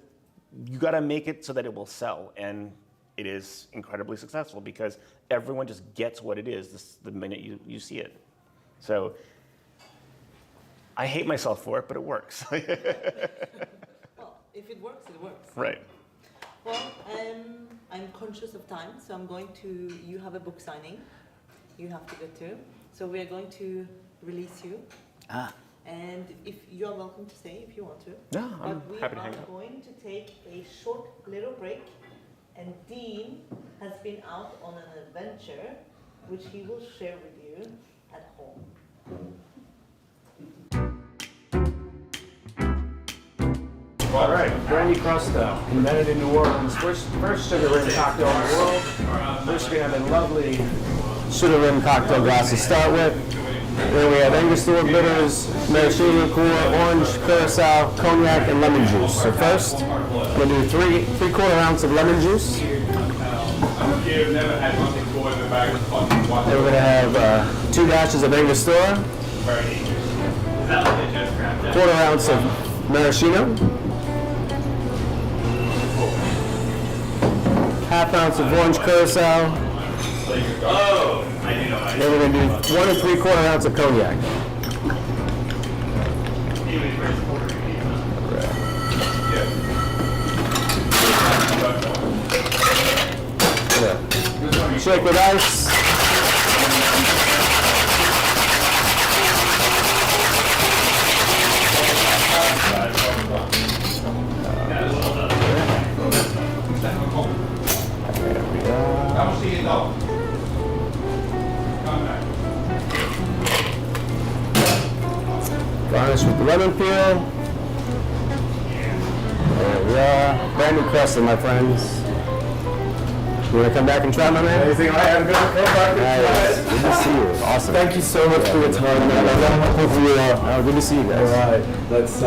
you got to make it so that it will sell. And it is incredibly successful because everyone just gets what it is the minute you see it. So I hate myself for it, but it works. Well, if it works, it works. Right. Well, I'm conscious of time, so you have a book signing you have to go to. So we are going to release you. And if you are welcome to stay if you want to. No, I'm happy to hang out. We are going to take a short little break. And Dean has been out on an adventure, which he will share with you at home. All right, Brandy Crusto, invented in New Orleans, first sugar rim cocktail in the world. First we have a lovely sugar rim cocktail glass to start with. Then we have Angostura bitters, maraschino liqueur, orange, curacao, cognac, and lemon juice. So first, we're going to do 3/4 ounce of lemon juice. Then we're going to have 2 dashes of Angostura, 1/4 ounce of maraschino, 1/2 ounce of orange curacao. Then we're going to do 1 3/4 ounce of cognac. Shake with ice. Garnish with the lemon peel. There we are. Brand new crust, my friends. You want to come back and try, my man? Amazing. I am going to come back. Nice. Good to see you. Awesome. Thank you so much for your time, man. Hopefully, good to see you guys. All right. Let's.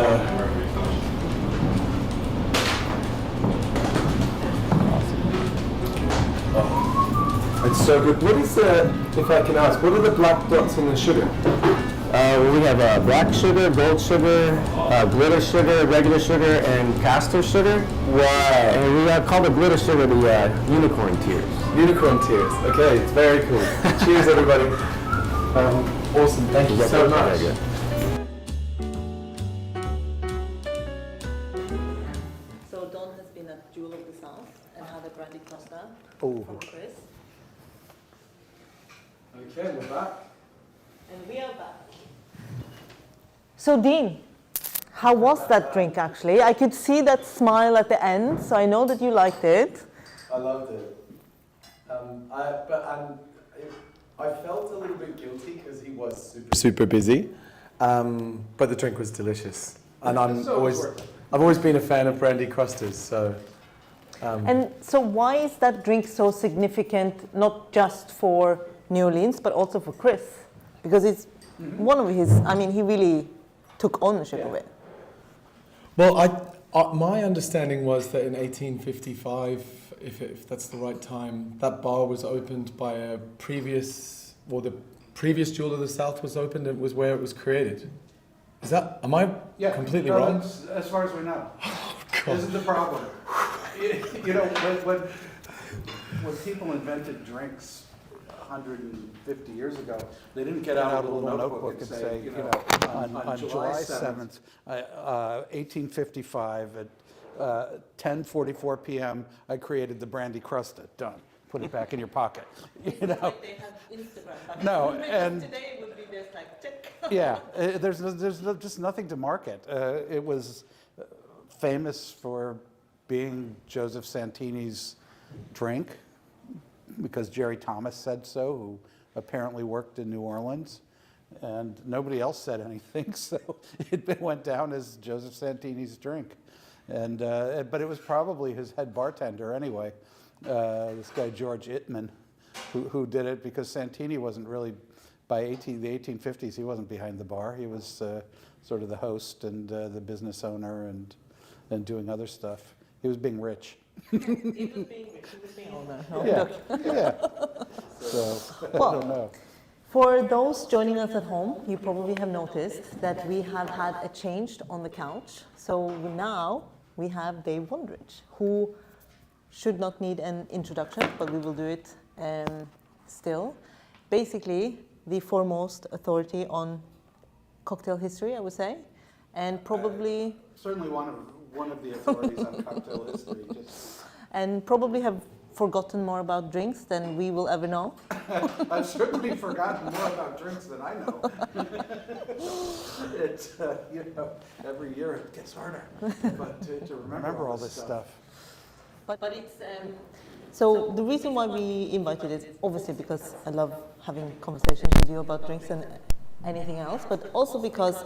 It's so good. What is if I can ask, what are the black dots in the sugar? We have black sugar, gold sugar, glitter sugar, regular sugar, and caster sugar. Wow. And we call the glitter sugar the unicorn tears. Unicorn tears. Okay, it's very cool. Cheers, everybody. Awesome. Thank you so much. So Don has been at Jewel of the South and had a brandy costa from Chris. Okay, we're back. And we are back. So Dean, how was that drink actually? I could see that smile at the end, so I know that you liked it. I loved it. I felt a little bit guilty because he was super busy, but the drink was delicious, and I've always been a fan of brandy crusters. So. And so why is that drink so significant, not just for New Orleans, but also for Chris? Because it's one of his, I mean, he really took ownership of it. Well, my understanding was that in 1855, if that's the right time, that bar was opened by the previous Jewel of the South was opened and was where it was created. Am I completely wrong? As far as we know. Oh, This is the problem. You know, when people invented drinks 150 years ago, they didn't get out a little notebook and say, you know, on July 7th, 1855 at 10:44 p.m., I created the brandy crusta. Done. Put it back in your pocket. You know. Like they have Instagram. No, and today it would be just like tick. yeah, there's just nothing to market. It was famous for being Joseph Santini's drink because Jerry Thomas said so, who apparently worked in New Orleans, and nobody else said anything, so it went down as Joseph Santini's drink. And but it was probably his head bartender anyway, this guy George Ittman, who did it, because Santini wasn't really, by the 1850s, he wasn't behind the bar. He was sort of the host and the business owner and doing other stuff. He was being rich. He was being owner. Yeah. So, I don't know. For those joining us at home, you probably have noticed that we have had a change on the couch. So now we have Dave Wondrich, who should not need an introduction, but we will do it still. Basically, the foremost authority on cocktail history, I would say, and probably Certainly one of the authorities on cocktail history. and probably have forgotten more about drinks than we will ever know. I've certainly forgotten more about drinks than I know. It's you know, every year it gets harder, but to remember all this stuff. But it's so the reason why we invited is obviously because I love having conversations with you about drinks and anything else, but also because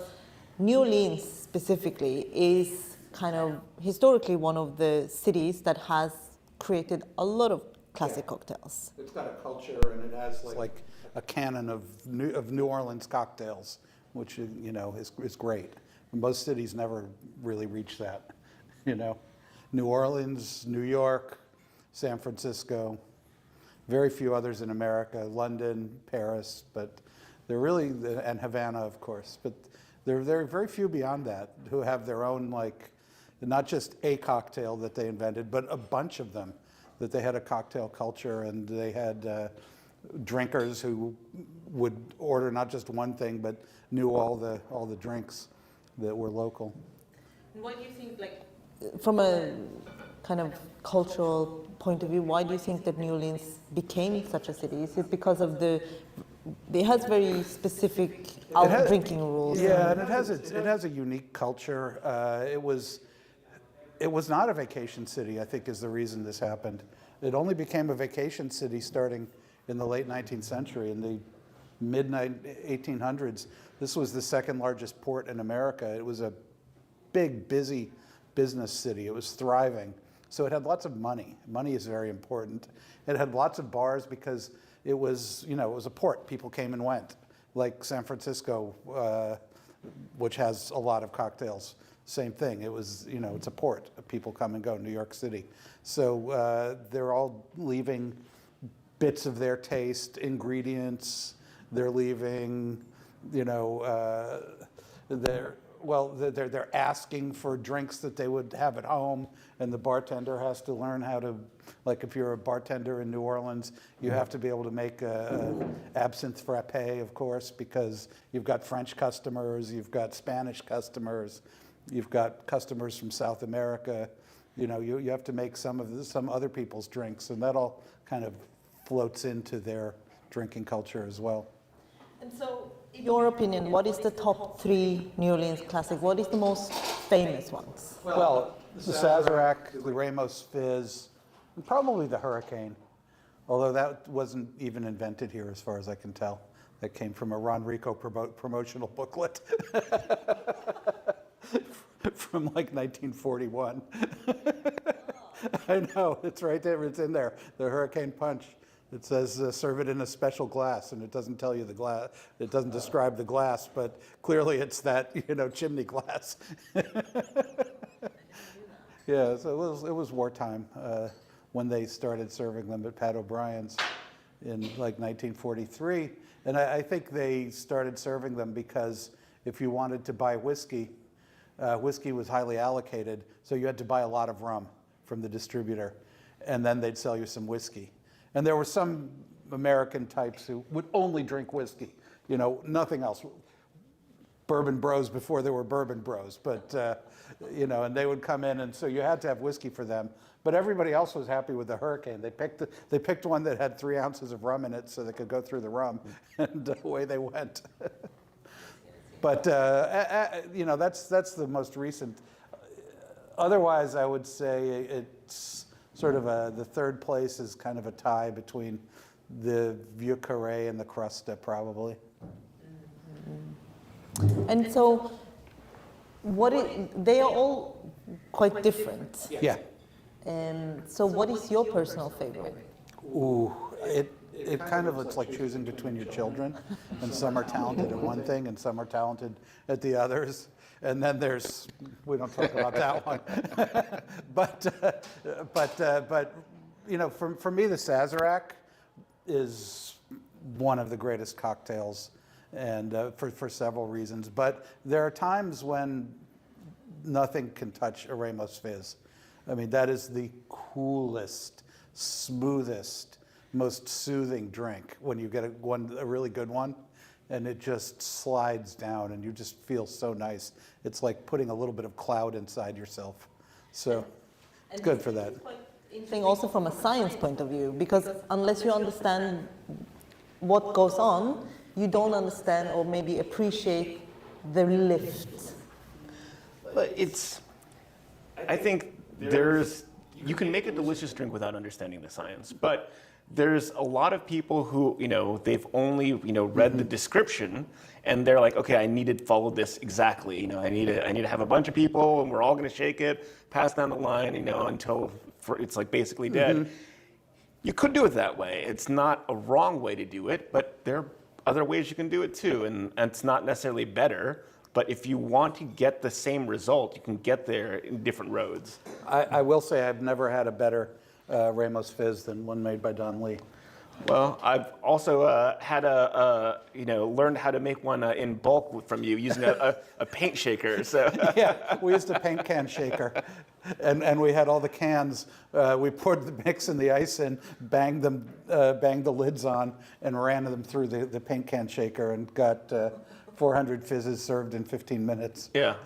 New Orleans specifically is kind of historically one of the cities that has created a lot of classic cocktails. It's got a culture, and it has like a canon of New Orleans cocktails, which you know is great. Most cities never really reach that. You know, New Orleans, New York, San Francisco, very few others in America, London, Paris, but they're really, and Havana, of course, but there are very few beyond that who have their own, like, not just a cocktail that they invented, but a bunch of them, that they had a cocktail culture, and they had drinkers who would order not just one thing, but knew all the drinks that were local. What do you think, like, From a kind of cultural point of view, why do you think that New Orleans became such a city? Is it because of it has very specific drinking rules? Yeah, and it has a unique culture. It was not a vacation city, I think, is the reason this happened. It only became a vacation city starting in the late 19th century. In the mid 1800s, this was the second largest port in America. It was a big, busy business city. It was thriving. So it had lots of money. Money is very important. It had lots of bars because it was, it was a port. People came and went, like San Francisco, which has a lot of cocktails. Same thing. It was, it's a port. People come and go. New York City. So they're all leaving bits of their taste, ingredients. They're leaving, they're asking for drinks that they would have at home, and the bartender has to learn how to, like if you're a bartender in New Orleans, you have to be able to make a absinthe frappe, of course, because you've got French customers, you've got Spanish customers, you've got customers from South America. You have to make some other people's drinks, and that all kind of floats into their drinking culture as well. And so, in your opinion, what is the top 3 New Orleans classic? What is the most famous ones? Well, the Sazerac, the Ramos Fizz, and probably the Hurricane, although that wasn't even invented here as far as I can tell. That came from a Ron Rico promotional booklet from like 1941. I know, it's right there, it's in there, the Hurricane Punch. It says serve it in a special glass, and it doesn't tell you the glass. It doesn't describe the glass, but clearly it's that chimney glass. Yeah, so it was wartime when they started serving them at Pat O'Brien's in like 1943, and I think they started serving them because if you wanted to buy whiskey, whiskey was highly allocated, so you had to buy a lot of rum from the distributor, and then they'd sell you some whiskey. And there were some American types who would only drink whiskey, nothing else. Bourbon bros before there were bourbon bros, but, and they would come in, and so you had to have whiskey for them. But everybody else was happy with the Hurricane. They picked one that had 3 ounces of rum in it so they could go through the rum, and away they went. But, that's the most recent. Otherwise, I would say it's sort of the third place is kind of a tie between the Vieux Carré and the Crusta, probably. And so, they are all quite different. Yeah. So what is your personal favorite? Ooh, it kind of looks like choosing between your children, and some are talented at one thing and some are talented at the others. And then we don't talk about that one. but for me, the Sazerac is one of the greatest cocktails, and for several reasons. But there are times when nothing can touch a Ramos Fizz. I mean, that is the coolest, smoothest, most soothing drink when you get a really good one. And it just slides down, and you just feel so nice. It's like putting a little bit of cloud inside yourself. So it's good for that. Interesting also from a science point of view, because unless you understand what goes on, you don't understand or maybe appreciate the lift. But I think you can make a delicious drink without understanding the science, but there's a lot of people who, they've only, read the description, and they're like, okay, I need to follow this exactly. I need to have a bunch of people, and we're all going to shake it, pass down the line, until it's like basically dead. Mm-hmm. You could do it that way. It's not a wrong way to do it, but there are other ways you can do it too, and it's not necessarily better. But if you want to get the same result, you can get there in different roads. I will say I've never had a better Ramos Fizz than one made by Don Lee. Well, I've also had learned how to make one in bulk from you using a paint shaker. So yeah, we used a paint can shaker, and we had all the cans. We poured the mix and the ice in, banged the lids on, and ran them through the paint can shaker, and got 400 fizzes served in 15 minutes. Yeah,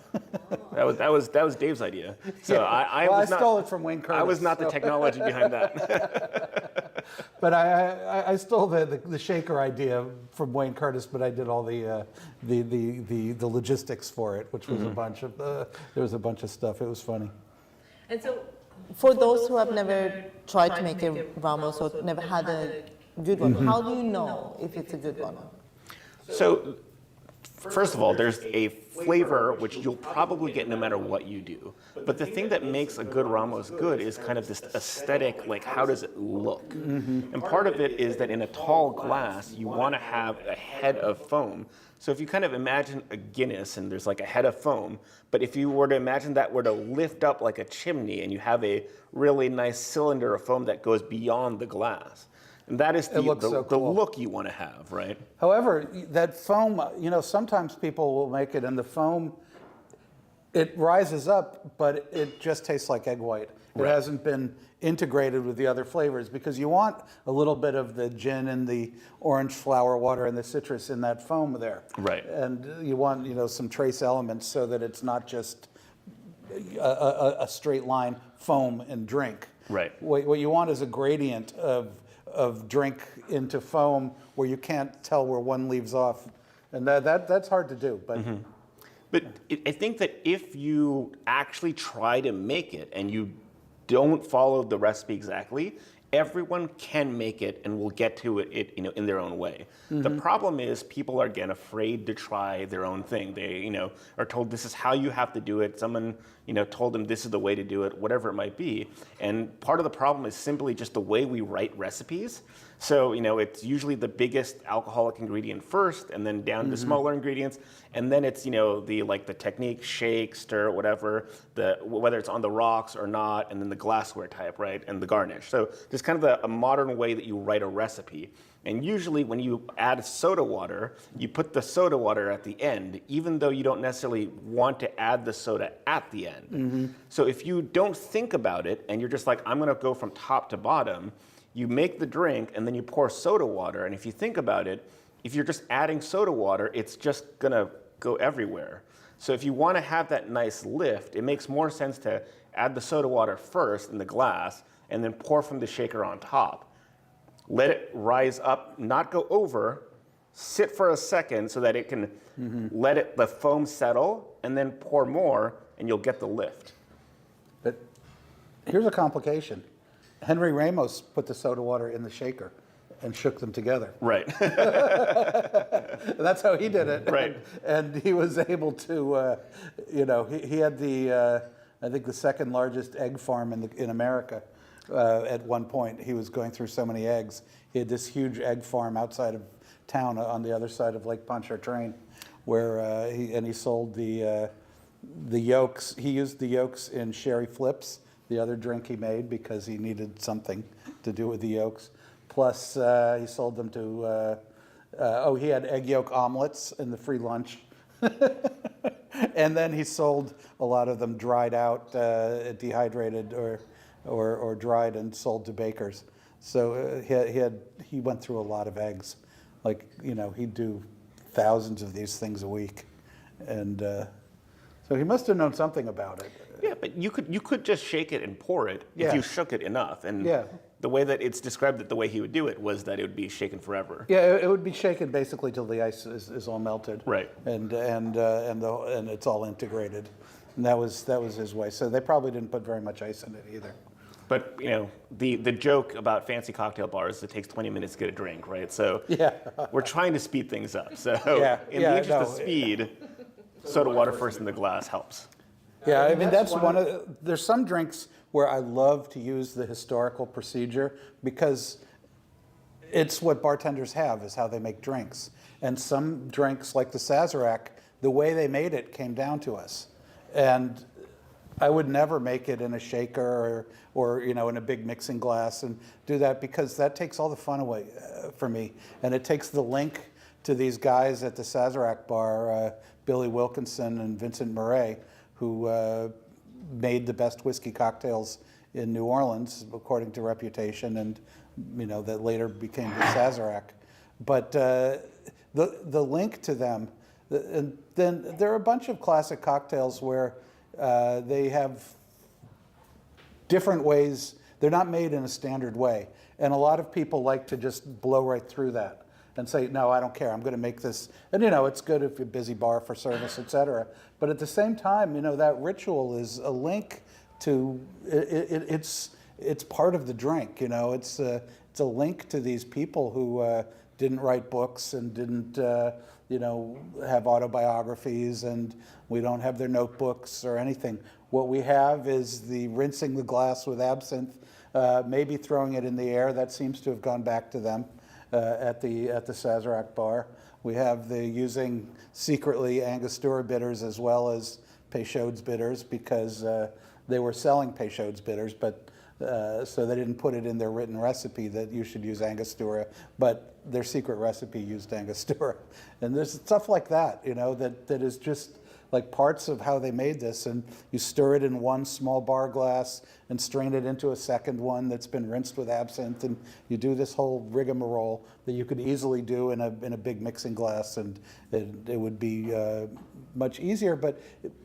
that was Dave's idea. So yeah. I stole it from Wayne Curtis. I was not the technology behind that. But I stole the shaker idea from Wayne Curtis, but I did all the logistics for it, which was there was a bunch of stuff. It was funny. And so, for those who have never tried to make a Ramos or never had a good one, how do you know if it's a good one? So, first of all, there's a flavor which you'll probably get no matter what you do. But the thing that makes a good Ramos good is kind of this aesthetic, like how does it look? And part of it is that in a tall glass, you want to have a head of foam. So if you kind of imagine a Guinness and there's like a head of foam, but if you were to imagine that were to lift up like a chimney and you have a really nice cylinder of foam that goes beyond the glass. And that is the look you want to have, right? However, that foam, sometimes people will make it, and the foam, it rises up, but it just tastes like egg white. It hasn't been integrated with the other flavors, because you want a little bit of the gin and the orange flower water and the citrus in that foam there. Right. And you want, some trace elements so that it's not just a straight line foam and drink. Right. What you want is a gradient of drink into foam where you can't tell where one leaves off, and that's hard to do. But but I think that if you actually try to make it and you don't follow the recipe exactly, everyone can make it and will get to it in their own way. The problem is people are again afraid to try their own thing. They are told this is how you have to do it. Someone told them this is the way to do it, whatever it might be. And part of the problem is simply just the way we write recipes. So it's usually the biggest alcoholic ingredient first, and then down to smaller ingredients, and then it's the technique, shake, stir, whatever, whether it's on the rocks or not, and then the glassware type, right, and the garnish. So there's kind of a modern way that you write a recipe. And usually when you add soda water, you put the soda water at the end, even though you don't necessarily want to add the soda at the end. So if you don't think about it and you're just like, I'm going to go from top to bottom, you make the drink and then you pour soda water. And if you think about it, if you're just adding soda water, it's just going to go everywhere. So if you want to have that nice lift, it makes more sense to add the soda water first in the glass and then pour from the shaker on top. Let it rise up, not go over, sit for a second so that it can let the foam settle, and then pour more, and you'll get the lift. But here's a complication. Henry Ramos put the soda water in the shaker and shook them together. Right. That's how he did it. Right. And he was able to, he had I think the second largest egg farm in America. At one point, he was going through so many eggs. He had this huge egg farm outside of town on the other side of Lake Pontchartrain, where he sold the yolks. He used the yolks in sherry flips, the other drink he made, because he needed something to do with the yolks. Plus, he sold them to. He had egg yolk omelets in the free lunch. And then he sold a lot of them dried out, dehydrated or dried, and sold to bakers. So he went through a lot of eggs. He'd do thousands of these things a week, and so he must have known something about it. Yeah, but you could just shake it and pour it if you shook it enough. And the way that it's described, that the way he would do it was that it would be shaken forever. Yeah, it would be shaken basically till the ice is all melted. Right. And it's all integrated. And that was his way. So they probably didn't put very much ice in it either. But the joke about fancy cocktail bars is it takes 20 minutes to get a drink, right? So we're trying to speed things up. So in the interest of speed, soda water first in the glass helps. Yeah, I mean that's one of there's some drinks where I love to use the historical procedure because it's what bartenders have, is how they make drinks. And some drinks, like the Sazerac, the way they made it came down to us. And I would never make it in a shaker or in a big mixing glass and do that, because that takes all the fun away for me. And it takes the link to these guys at the Sazerac bar, Billy Wilkinson and Vincent Murray, who made the best whiskey cocktails in New Orleans, according to reputation, and that later became the Sazerac. But the link to them, and then there are a bunch of classic cocktails where they have different ways. They're not made in a standard way, and a lot of people like to just blow right through that and say, no, I don't care, I'm going to make this. And it's good if you're a busy bar for service, etc. But at the same time, that ritual is a link it's part of the drink. You know, it's a link to these people who didn't write books and didn't you know, have autobiographies, and we don't have their notebooks or anything. What we have is the rinsing the glass with absinthe, maybe throwing it in the air. That seems to have gone back to them at the Sazerac bar. We have the using secretly Angostura bitters as well as Peychaud's bitters, because they were selling Peychaud's bitters, but so they didn't put it in their written recipe that you should use Angostura, but their secret recipe used Angostura. And there's stuff like that, you know, that is just like parts of how they made this. And you stir it in one small bar glass and strain it into a second one that's been rinsed with absinthe, and you do this whole rigmarole that you could easily do in a big mixing glass, and it would be much easier. But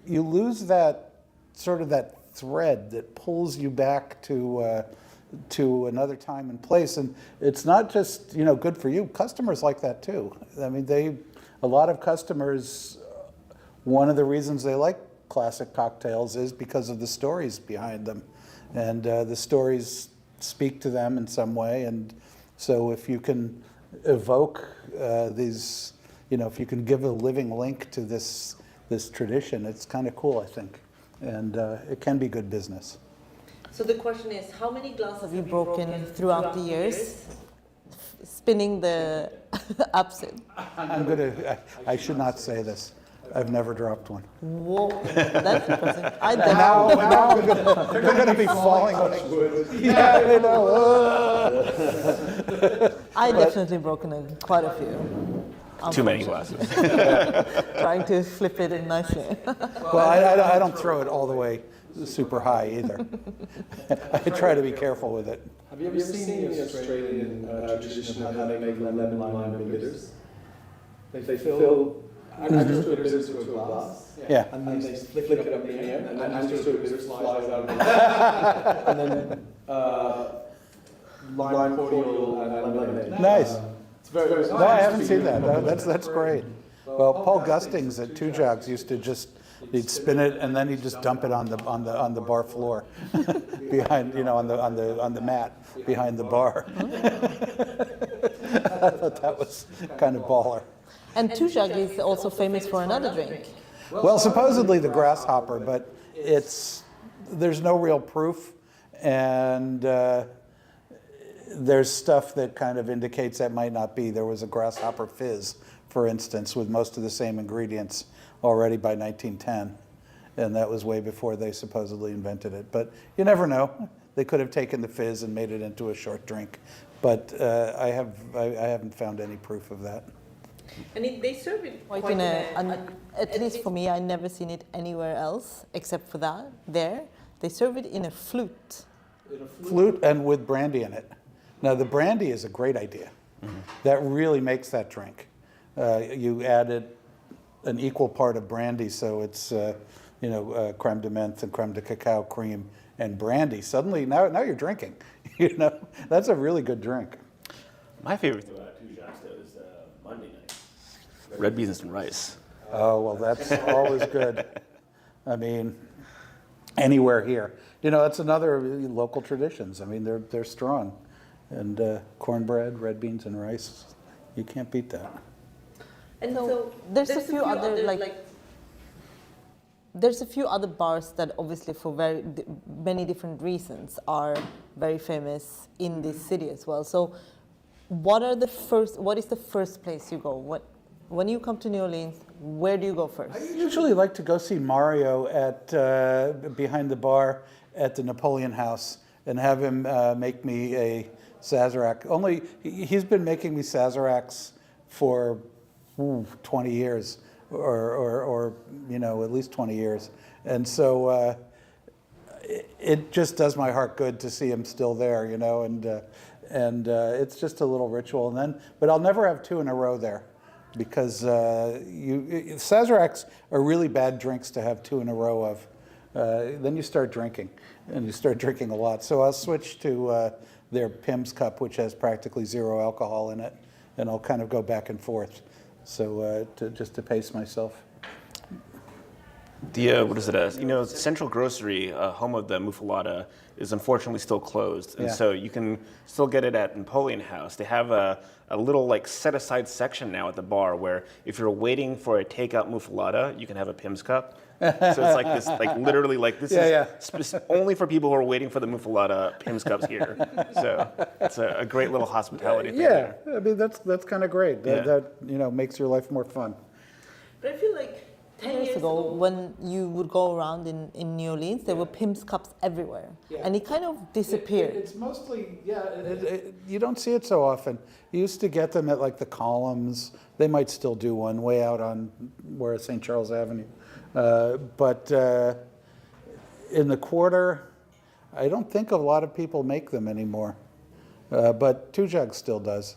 you lose that sort of that thread that pulls you back to another time and place. And it's not just, you know, good for you. Customers like that too. I mean, a lot of customers, one of the reasons they like classic cocktails is because of the stories behind them, and the stories speak to them in some way. And so if you can evoke these, you know, if you can give a living link to this tradition, it's kind of cool, I think. And it can be good business. So the question is, how many glasses have you broken throughout the years, spinning the absinthe? I should not say this. I've never dropped one. Whoa, that's interesting. Now they're going to be falling on it. Yeah, I know. I definitely broken quite a few. Too many glasses. Trying to flip it in nicely. Well, I don't throw it all the way super high either. I try to be careful with it. Have you ever seen the Australian tradition of how they make lemon lime bitters? They fill Angostura bitters into a glass, Yeah. and then they flick it up in the air, and then Angostura bitters flies out of the glass, and then lime cordial and lemonade. Nice. It's very No, I haven't seen that. That's great. Well, Paul Gustings at Two Jogs used to he'd spin it and then he'd just dump it on the bar floor, behind, you know, on the mat behind the bar. I thought that was kind of baller. And Tujag is also famous for another drink. Well, supposedly the grasshopper, but there's no real proof, and there's stuff that kind of indicates that might not be. There was a grasshopper fizz, for instance, with most of the same ingredients already by 1910, and that was way before they supposedly invented it. But you never know. They could have taken the fizz and made it into a short drink, but I haven't found any proof of that. And they serve it quite in at least for me, I never seen it anywhere else except for that. There, they serve it in a flute. Flute and with brandy in it. Now the brandy is a great idea. Mm-hmm. That really makes that drink. You added an equal part of brandy, so it's creme de menthe and creme de cacao cream and brandy. Suddenly, now you're drinking. You know, that's a really good drink. My favorite thing about Two Shots, though, is Monday night. Red beans and rice. Oh, well, that's always good. I mean, anywhere here. You know, that's another local traditions. I mean, they're strong. And cornbread, red beans, and rice, you can't beat that. And so there's a few other there's a few other bars that obviously for many different reasons are very famous in this city as well. So what is the first place you go? When you come to New Orleans, where do you go first? I usually like to go see Mario at behind the bar at the Napoleon House and have him make me a Sazerac. Only he's been making me Sazeracs for 20 years, or you know, at least 20 years, and so it just does my heart good to see him still there, you know, and it's just a little ritual. And then, but I'll never have two in a row there, because Sazeracs are really bad drinks to have two in a row of. Then you start drinking, and you start drinking a lot. So I'll switch to their Pim's Cup, which has practically zero alcohol in it, and I'll kind of go back and forth. So just to pace myself. The what is it? Central Grocery, home of the muffalata, is unfortunately still closed, and Yeah. so you can still get it at Napoleon House. They have a little like set aside section now at the bar where if you're waiting for a takeout muffalata, you can have a Pim's cup. So it's like this, like literally like this is only for people who are waiting for the muffalata. Pim's cups here, so it's a great little hospitality thing Yeah, there. I mean, that's kind of great. Yeah. That makes your life more fun. But I feel like 10 years ago, when you would go around in New Orleans, there were Pim's cups everywhere. Yeah. And it kind of disappeared. It's mostly, you don't see it so often. You used to get them at like the Columns. They might still do one way out on where St. Charles Avenue. But in the Quarter, I don't think a lot of people make them anymore. But Two Jug still does.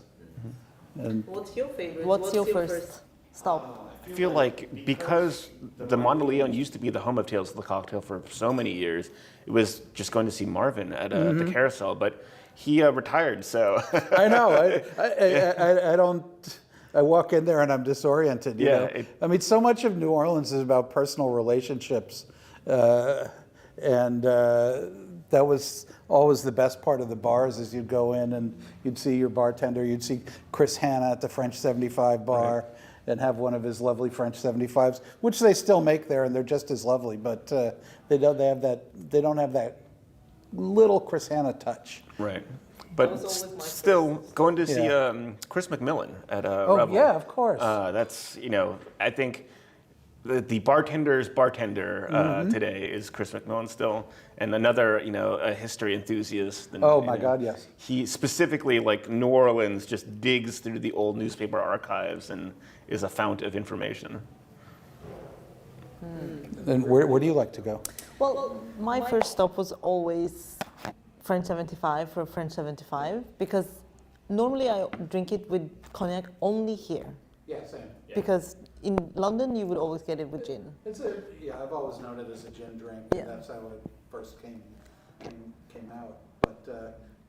And what's your favorite? What's your first stop? I feel like because the Mondeleon used to be the home of Tales of the Cocktail for so many years, it was just going to see Marvin at the Carousel, but he retired, so. I know. I don't. I walk in there and I'm disoriented. You know? I mean, so much of New Orleans is about personal relationships, and that was always the best part of the bars. Is you'd go in and you'd see your bartender. You'd see Chris Hanna at the French 75 bar. Right. And have one of his lovely French 75s, which they still make there, and they're just as lovely. But they don't have that little Chris Hanna touch. Right. But still, going to see Chris McMillan at Revel. Yeah, of course. That's, I think the bartender's bartender today is Chris McMillan still, and another, a history enthusiast. And, my God, yes. He specifically, like New Orleans, just digs through the old newspaper archives and is a fount of information. And where do you like to go? Well, my first stop was always French 75 for French 75 because normally I drink it with cognac only here. Yeah, same. Because in London you would always get it with gin. I've always known it as a gin drink. Yeah. And that's how it first came out.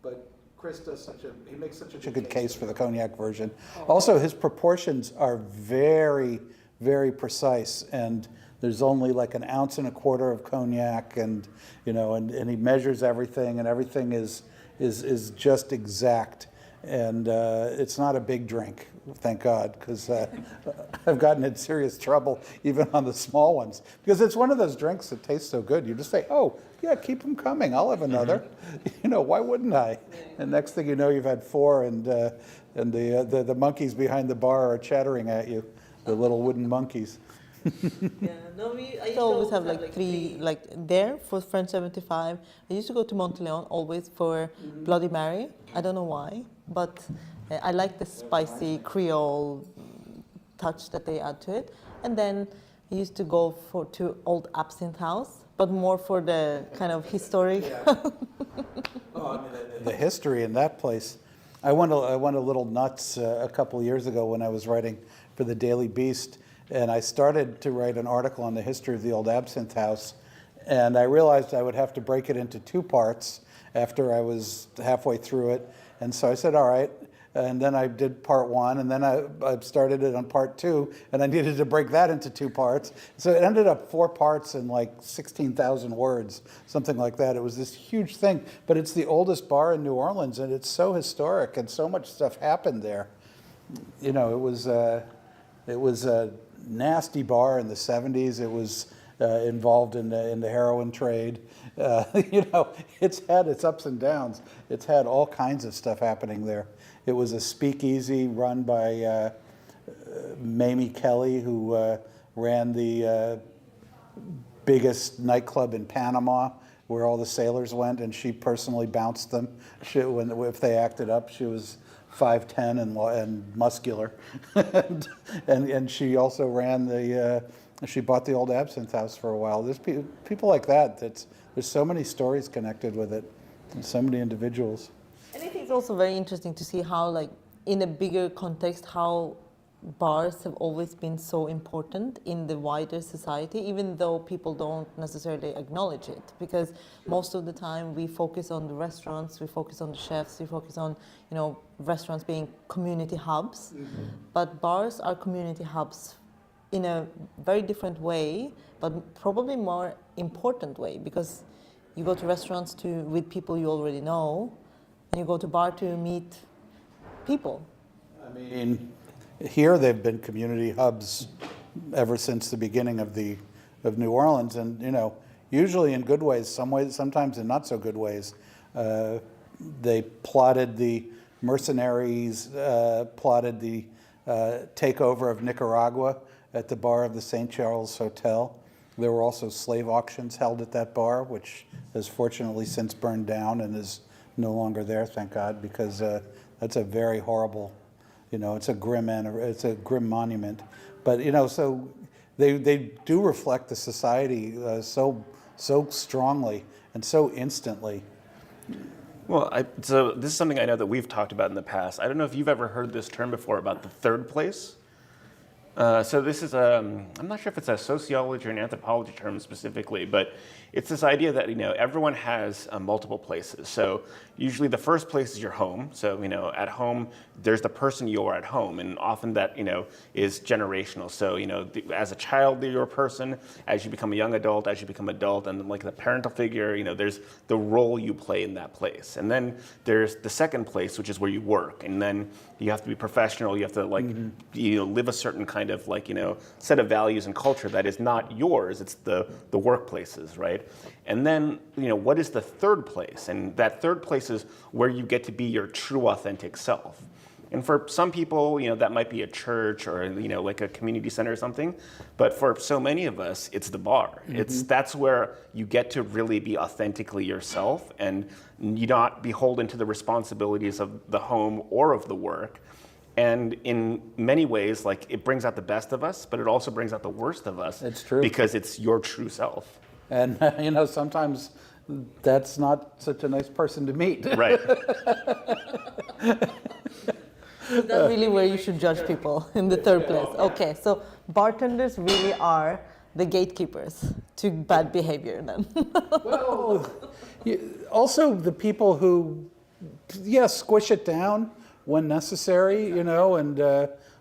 But Chris does he makes such a good case for the cognac version. Also, his proportions are very, very precise, and there's only like 1.25 ounces of cognac, and and he measures everything, and everything is just exact, and it's not a big drink, thank God, because I've gotten in serious trouble even on the small ones, because it's one of those drinks that tastes so good. You just say, oh, yeah, keep them coming. I'll have another. Why wouldn't I? And next thing you know, you've had 4, and the monkeys behind the bar are chattering at you, the little wooden monkeys. I used to always have like 3, like there for French 75. I used to go to Monteleone always for Bloody Mary. I don't know why, but I like the spicy Creole touch that they add to it. And then I used to go to Old Absinthe House, but more for the kind of historic. The history in that place. I went a little nuts a couple of years ago when I was writing for the Daily Beast, and I started to write an article on the history of the Old Absinthe House, and I realized I would have to break it into 2 parts after I was halfway through it, and so I said, all right. And then I did part 1, and then I started it on part 2, and I needed to break that into 2 parts. So it ended up 4 parts and like 16,000 words, something like that. It was this huge thing, but it's the oldest bar in New Orleans, and it's so historic, and so much stuff happened there. It was a nasty bar in the 70s. It was involved in the heroin trade. It's had its ups and downs. It's had all kinds of stuff happening there. It was a speakeasy run by Mamie Kelly, who ran the biggest nightclub in Panama, where all the sailors went, and she personally bounced them. If they acted up, she was 5'10" and muscular, and she also ran she bought the Old Absinthe House for a while. There's people like that. There's so many stories connected with it, and so many individuals. And I think it's also very interesting to see how, like, in a bigger context, how bars have always been so important in the wider society, even though people don't necessarily acknowledge it. Because most of the time we focus on the restaurants, we focus on the chefs, we focus on, restaurants being community hubs. Mm-hmm. But bars are community hubs in a very different way, but probably more important way, because you go to restaurants with people you already know, and you go to bar to meet people. I mean, here they've been community hubs ever since the beginning of New Orleans, and usually in good ways, sometimes in not so good ways. They plotted the mercenaries, plotted the takeover of Nicaragua at the bar of the St. Charles Hotel. There were also slave auctions held at that bar, which has fortunately since burned down and is no longer there, thank God, because that's a very horrible, it's a grim monument. But so they do reflect the society so strongly and so instantly. Well, so this is something I know that we've talked about in the past. I don't know if you've ever heard this term before about the third place. So this is I'm not sure if it's a sociology or an anthropology term specifically, but it's this idea that everyone has multiple places. So usually the first place is your home. So at home there's the person you are at home, and often that is generational. So as a child you're a person, as you become a young adult, as you become adult, and like the parental figure, there's the role you play in that place. And then there's the second place, which is where you work, and then you have to be professional. You have to live a certain kind of set of values and culture that is not yours. It's the workplaces, right? And then what is the third place? And that third place is where you get to be your true authentic self. And for some people, that might be a church or like a community center or something. But for so many of us, it's the bar. That's where you get to really be authentically yourself, and you're not beholden to the responsibilities of the home or of the work. And in many ways, it brings out the best of us, but it also brings out the worst of us. It's true. Because it's your true self. And sometimes that's not such a nice person to meet. Right. Is that really where you should judge people, in the third place? Okay, so bartenders really are the gatekeepers to bad behavior then. Well, also the people who, squish it down when necessary, and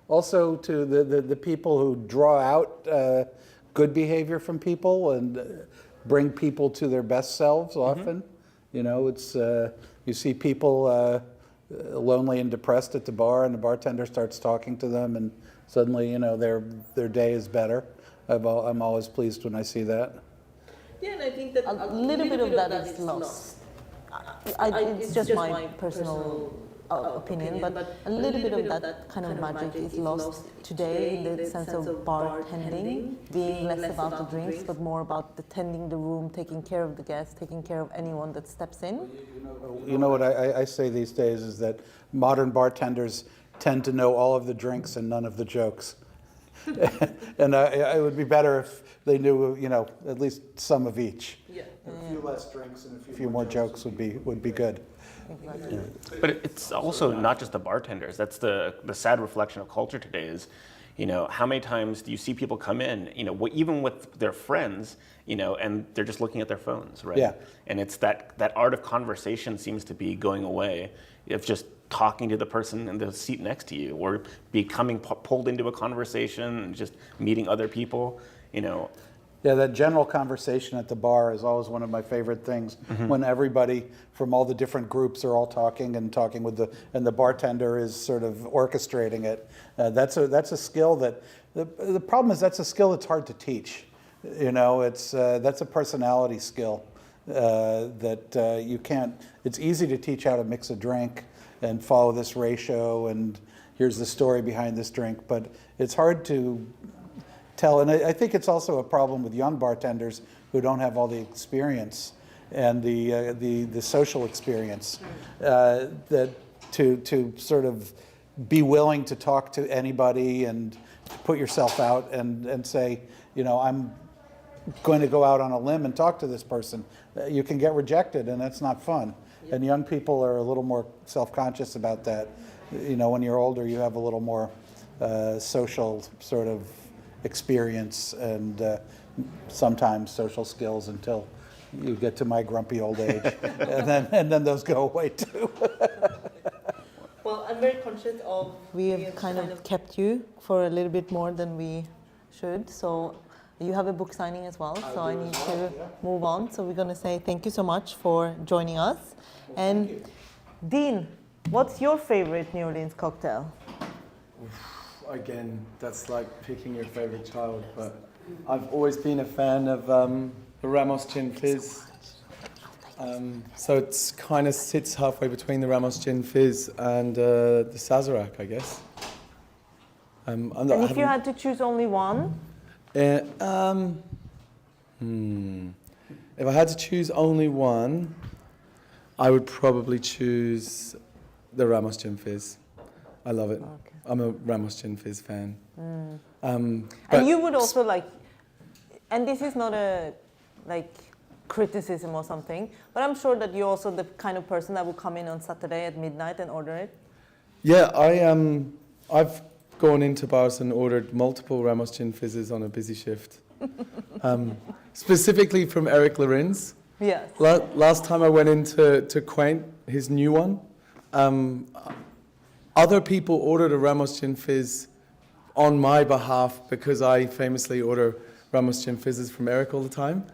also to the people who draw out good behavior from people and bring people to their best selves often. It's you see people lonely and depressed at the bar, and the bartender starts talking to them, and suddenly their day is better. I'm always pleased when I see that. Yeah, and I think that A little bit of that is lost. It's just my personal opinion, but a little bit of that kind of magic is lost today in the sense of bartending being less about the drinks, but more about the tending the room, taking care of the guests, taking care of anyone that steps in. What I say these days is that modern bartenders tend to know all of the drinks and none of the jokes. And it would be better if they knew, at least some of each. Yeah. A few less drinks and a few more jokes would be good. Exactly. But it's also not just the bartenders. That's the sad reflection of culture today is, how many times do you see people come in, even with their friends, and they're just looking at their phones, right? Yeah. And it's that art of conversation seems to be going away. Of just talking to the person in the seat next to you, or becoming pulled into a conversation and just meeting other people, Yeah, that general conversation at the bar is always one of my favorite things. When everybody from all the different groups are all talking with the bartender is sort of orchestrating it. That's a skill that the problem is that's a skill that's hard to teach. That's a personality skill that you can't. It's easy to teach how to mix a drink and follow this ratio, and here's the story behind this drink, but it's hard to tell. And I think it's also a problem with young bartenders who don't have all the experience and the social experience that to sort of be willing to talk to anybody and put yourself out and say, I'm going to go out on a limb and talk to this person. You can get rejected, and that's not fun. And young people are a little more self-conscious about that. When you're older, you have a little more social sort of experience and sometimes social skills until you get to my grumpy old age, and then those go away too. Well, I'm very conscious of. We have kind of kept you for a little bit more than we should. So you have a book signing as well, so I need to move on. So we're going to say thank you so much for joining us. And Dean, what's your favorite New Orleans cocktail? Again, that's like picking your favorite child, but I've always been a fan of the Ramos Gin Fizz. So it's kind of sits halfway between the Ramos Gin Fizz and the Sazerac, I guess. And if you had to choose only one? If I had to choose only one, I would probably choose the Ramos Gin Fizz. I love it. Okay. I'm a Ramos Gin Fizz fan. And you would also like, and this is not a like criticism or something, but I'm sure that you're also the kind of person that will come in on Saturday at midnight and order it. Yeah, I've gone into bars and ordered multiple Ramos Gin Fizzes on a busy shift. Specifically from Eric Lorenz. Yes. Last time I went into Quaint, his new one, other people ordered a Ramos Gin Fizz on my behalf because I famously order Ramos Gin Fizzes from Eric all the time.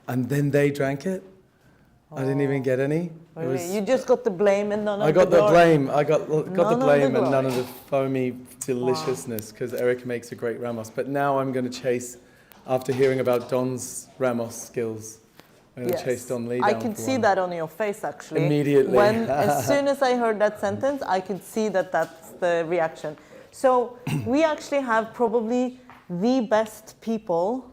And then they drank it. I didn't even get any. Really? You just got the blame and none of the I got the blame. I got the None of blame the and none of glory. the foamy deliciousness because Eric makes a great Ramos. But now I'm going to chase, after hearing about Don's Ramos skills, I'm going to chase Don Lee down I could for see one. that on your face actually. Immediately. As soon as I heard that sentence, I could see that that's the reaction. So we actually have probably the best people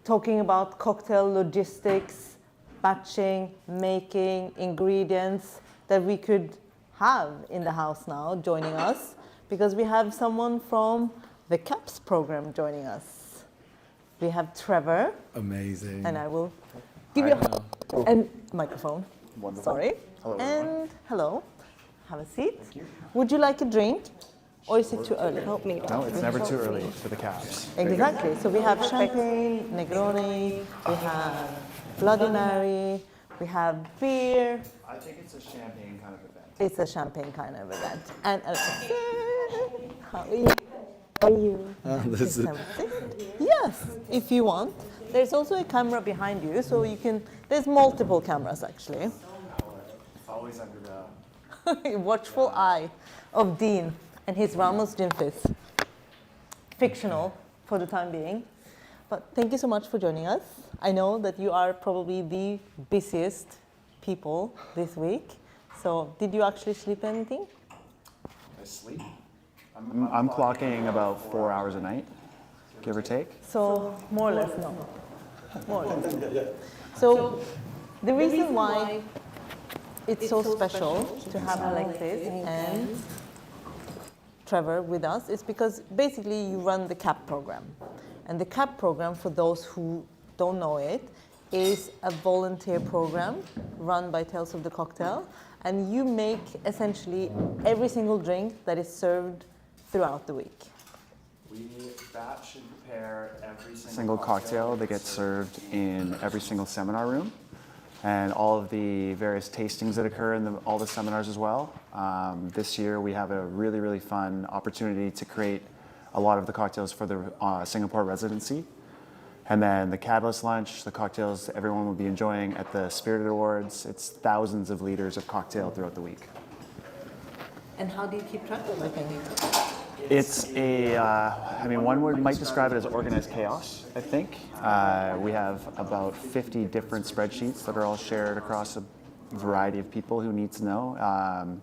talking about cocktail logistics, batching, making, ingredients that we could have in the house now joining us, because we have someone from the CAPS program joining us. We have Trevor, Amazing. and I will give you a and microphone. Sorry. Hello, and hello. Have a seat. Would you like a drink, or is it too early? No, it's never too early for the caps. Exactly. So we have champagne, Negroni, we have Bloody Mary, we have beer. I think it's a champagne kind of event. It's a champagne kind of event. And how are you? How are you? This is- Have a seat. Yes, if you want. There's also a camera behind you, so you can. There's multiple cameras actually. It's always under the... Watchful eye of Dean and his Ramos Gin Fizz. Fictional for the time being. But thank you so much for joining us. I know that you are probably the busiest people this week. So did you actually sleep anything? I sleep. I'm clocking about 4 hours a night, give or take. So more or less, no. More or less. So the reason why it's so special to have Alexis and Trevor with us is because basically you run the CAP program. And the CAP program, for those who don't know it, is a volunteer program run by Tales of the Cocktail. And you make essentially every single drink that is served throughout the week. We batch and prepare every single cocktail that gets served in every single seminar room, and all of the various tastings that occur in all the seminars as well. This year we have a really, really fun opportunity to create a lot of the cocktails for the Singapore residency. And then the Catalyst Lunch, the cocktails everyone will be enjoying at the Spirited Awards. It's thousands of liters of cocktail throughout the week. And how do you keep track of everything? It's one might describe it as organized chaos, I think. We have about 50 different spreadsheets that are all shared across a variety of people who need to know.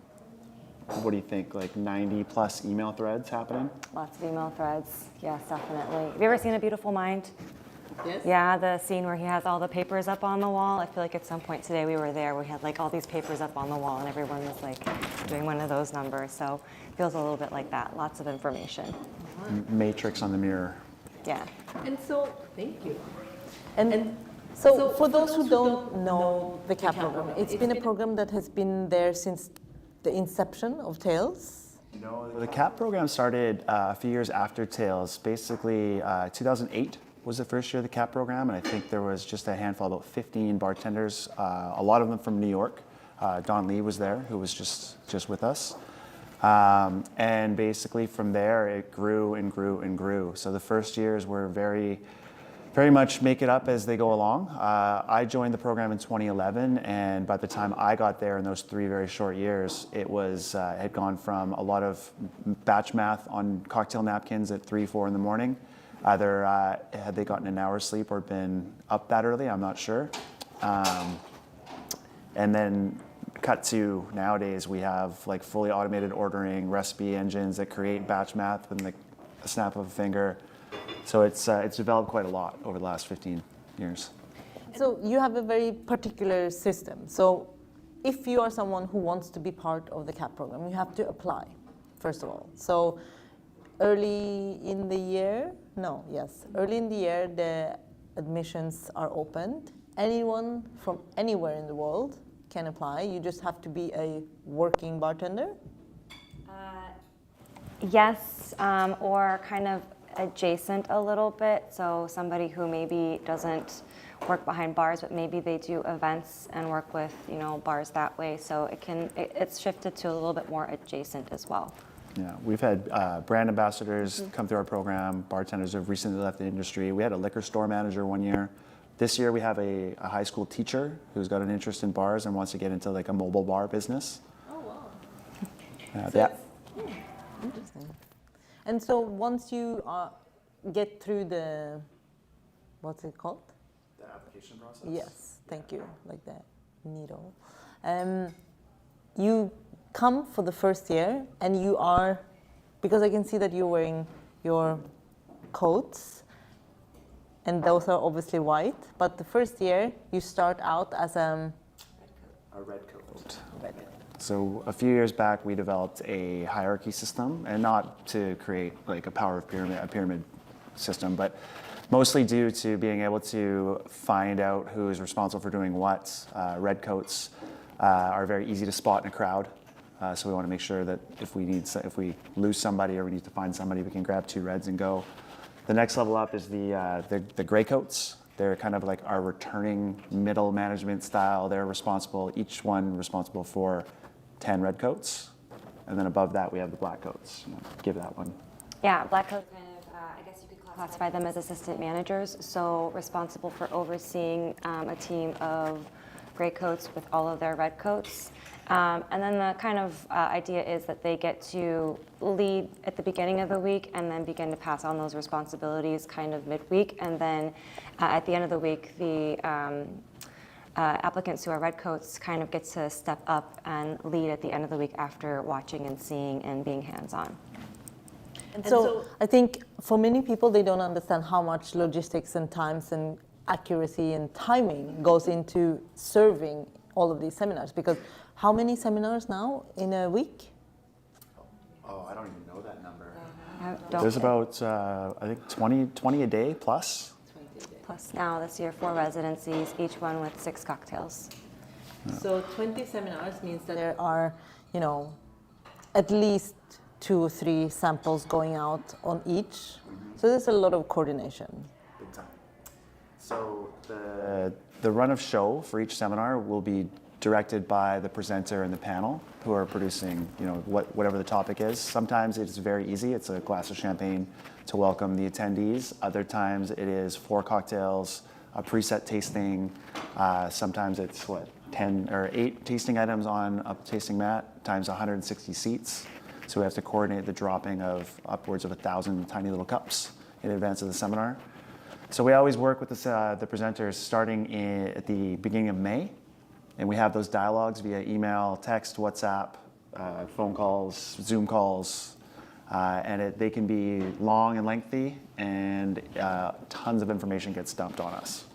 What do you think, like 90 plus email threads happening? Lots of email threads, yes, definitely. Have you ever seen A Beautiful Mind? Yes. Yeah, the scene where he has all the papers up on the wall. I feel like at some point today we were there, we had like all these papers up on the wall and everyone was like doing one of those numbers. So it feels a little bit like that, lots of information. Matrix on the mirror. Yeah. And so, thank you. And so for those who don't know the CAP program, it's been a program that has been there since the inception of Tales. The CAP program started a few years after Tales. Basically, 2008 was the first year of the CAP program, and I think there was just a handful, about 15 bartenders, a lot of them from New York. Don Lee was there, who was just with us. And basically from there, it grew and grew and grew. So the first years were very much make it up as they go along. I joined the program in 2011, and by the time I got there in those 3 very short years, it was had gone from a lot of batch math on cocktail napkins at 3, 4 in the morning. Either had they gotten an hour's sleep or been up that early, I'm not sure. And then cut to nowadays, we have like fully automated ordering recipe engines that create batch math with a snap of a finger. So it's developed quite a lot over the last 15 years. So you have a very particular system. So if you are someone who wants to be part of the CAP program, you have to apply, first of all. So early in the year, the admissions are opened. Anyone from anywhere in the world can apply. You just have to be a working bartender. Yes, or kind of adjacent a little bit. So somebody who maybe doesn't work behind bars, but maybe they do events and work with, bars that way. So it's shifted to a little bit more adjacent as well. Yeah, we've had brand ambassadors come through our program. Bartenders have recently left the industry. We had a liquor store manager one year. This year we have a high school teacher who's got an interest in bars and wants to get into like a mobile bar business. Oh, wow. Interesting. And so once you get through the, what's it called? The application process? Yes, thank you, like that needle. You come for the first year and you are, because I can see that you're wearing your coats, and those are obviously white, but the first year you start out as a red coat. So a few years back, we developed a hierarchy system, and not to create like a pyramid system, but mostly due to being able to find out who is responsible for doing what. Red coats are very easy to spot in a crowd, so we want to make sure that if we lose somebody or we need to find somebody, we can grab 2 reds and go. The next level up is the gray coats. They're kind of like our returning middle management style. They're responsible, each one responsible for 10 red coats. And then above that, we have the black coats. Give that one. Yeah, black coats I guess you could classify them as assistant managers. So responsible for overseeing a team of gray coats with all of their red coats. And then the kind of idea is that they get to lead at the beginning of the week and then begin to pass on those responsibilities kind of midweek. And then at the end of the week, the applicants who are red coats kind of get to step up and lead at the end of the week after watching and seeing and being hands-on. And so I think for many people, they don't understand how much logistics and times and accuracy and timing goes into serving all of these seminars, because how many seminars now in a week? Oh, I don't even know that number. Don't There's about, I think 20 a day plus. Plus now this year 4 residencies, each one with 6 cocktails. So 20 seminars means that there are, at least 2 or 3 samples going out on each. So there's a lot of coordination. Big time. So the run of show for each seminar will be directed by the presenter and the panel who are producing, whatever the topic is. Sometimes it's very easy. It's a glass of champagne to welcome the attendees. Other times it is 4 cocktails, a preset tasting. Sometimes it's 10 or 8 tasting items on a tasting mat times 160 seats. So we have to coordinate the dropping of upwards of 1,000 tiny little cups in advance of the seminar. So we always work with the presenters starting at the beginning of May. And we have those dialogues via email, text, WhatsApp, phone calls, Zoom calls, and they can be long and lengthy, and tons of information gets dumped on us.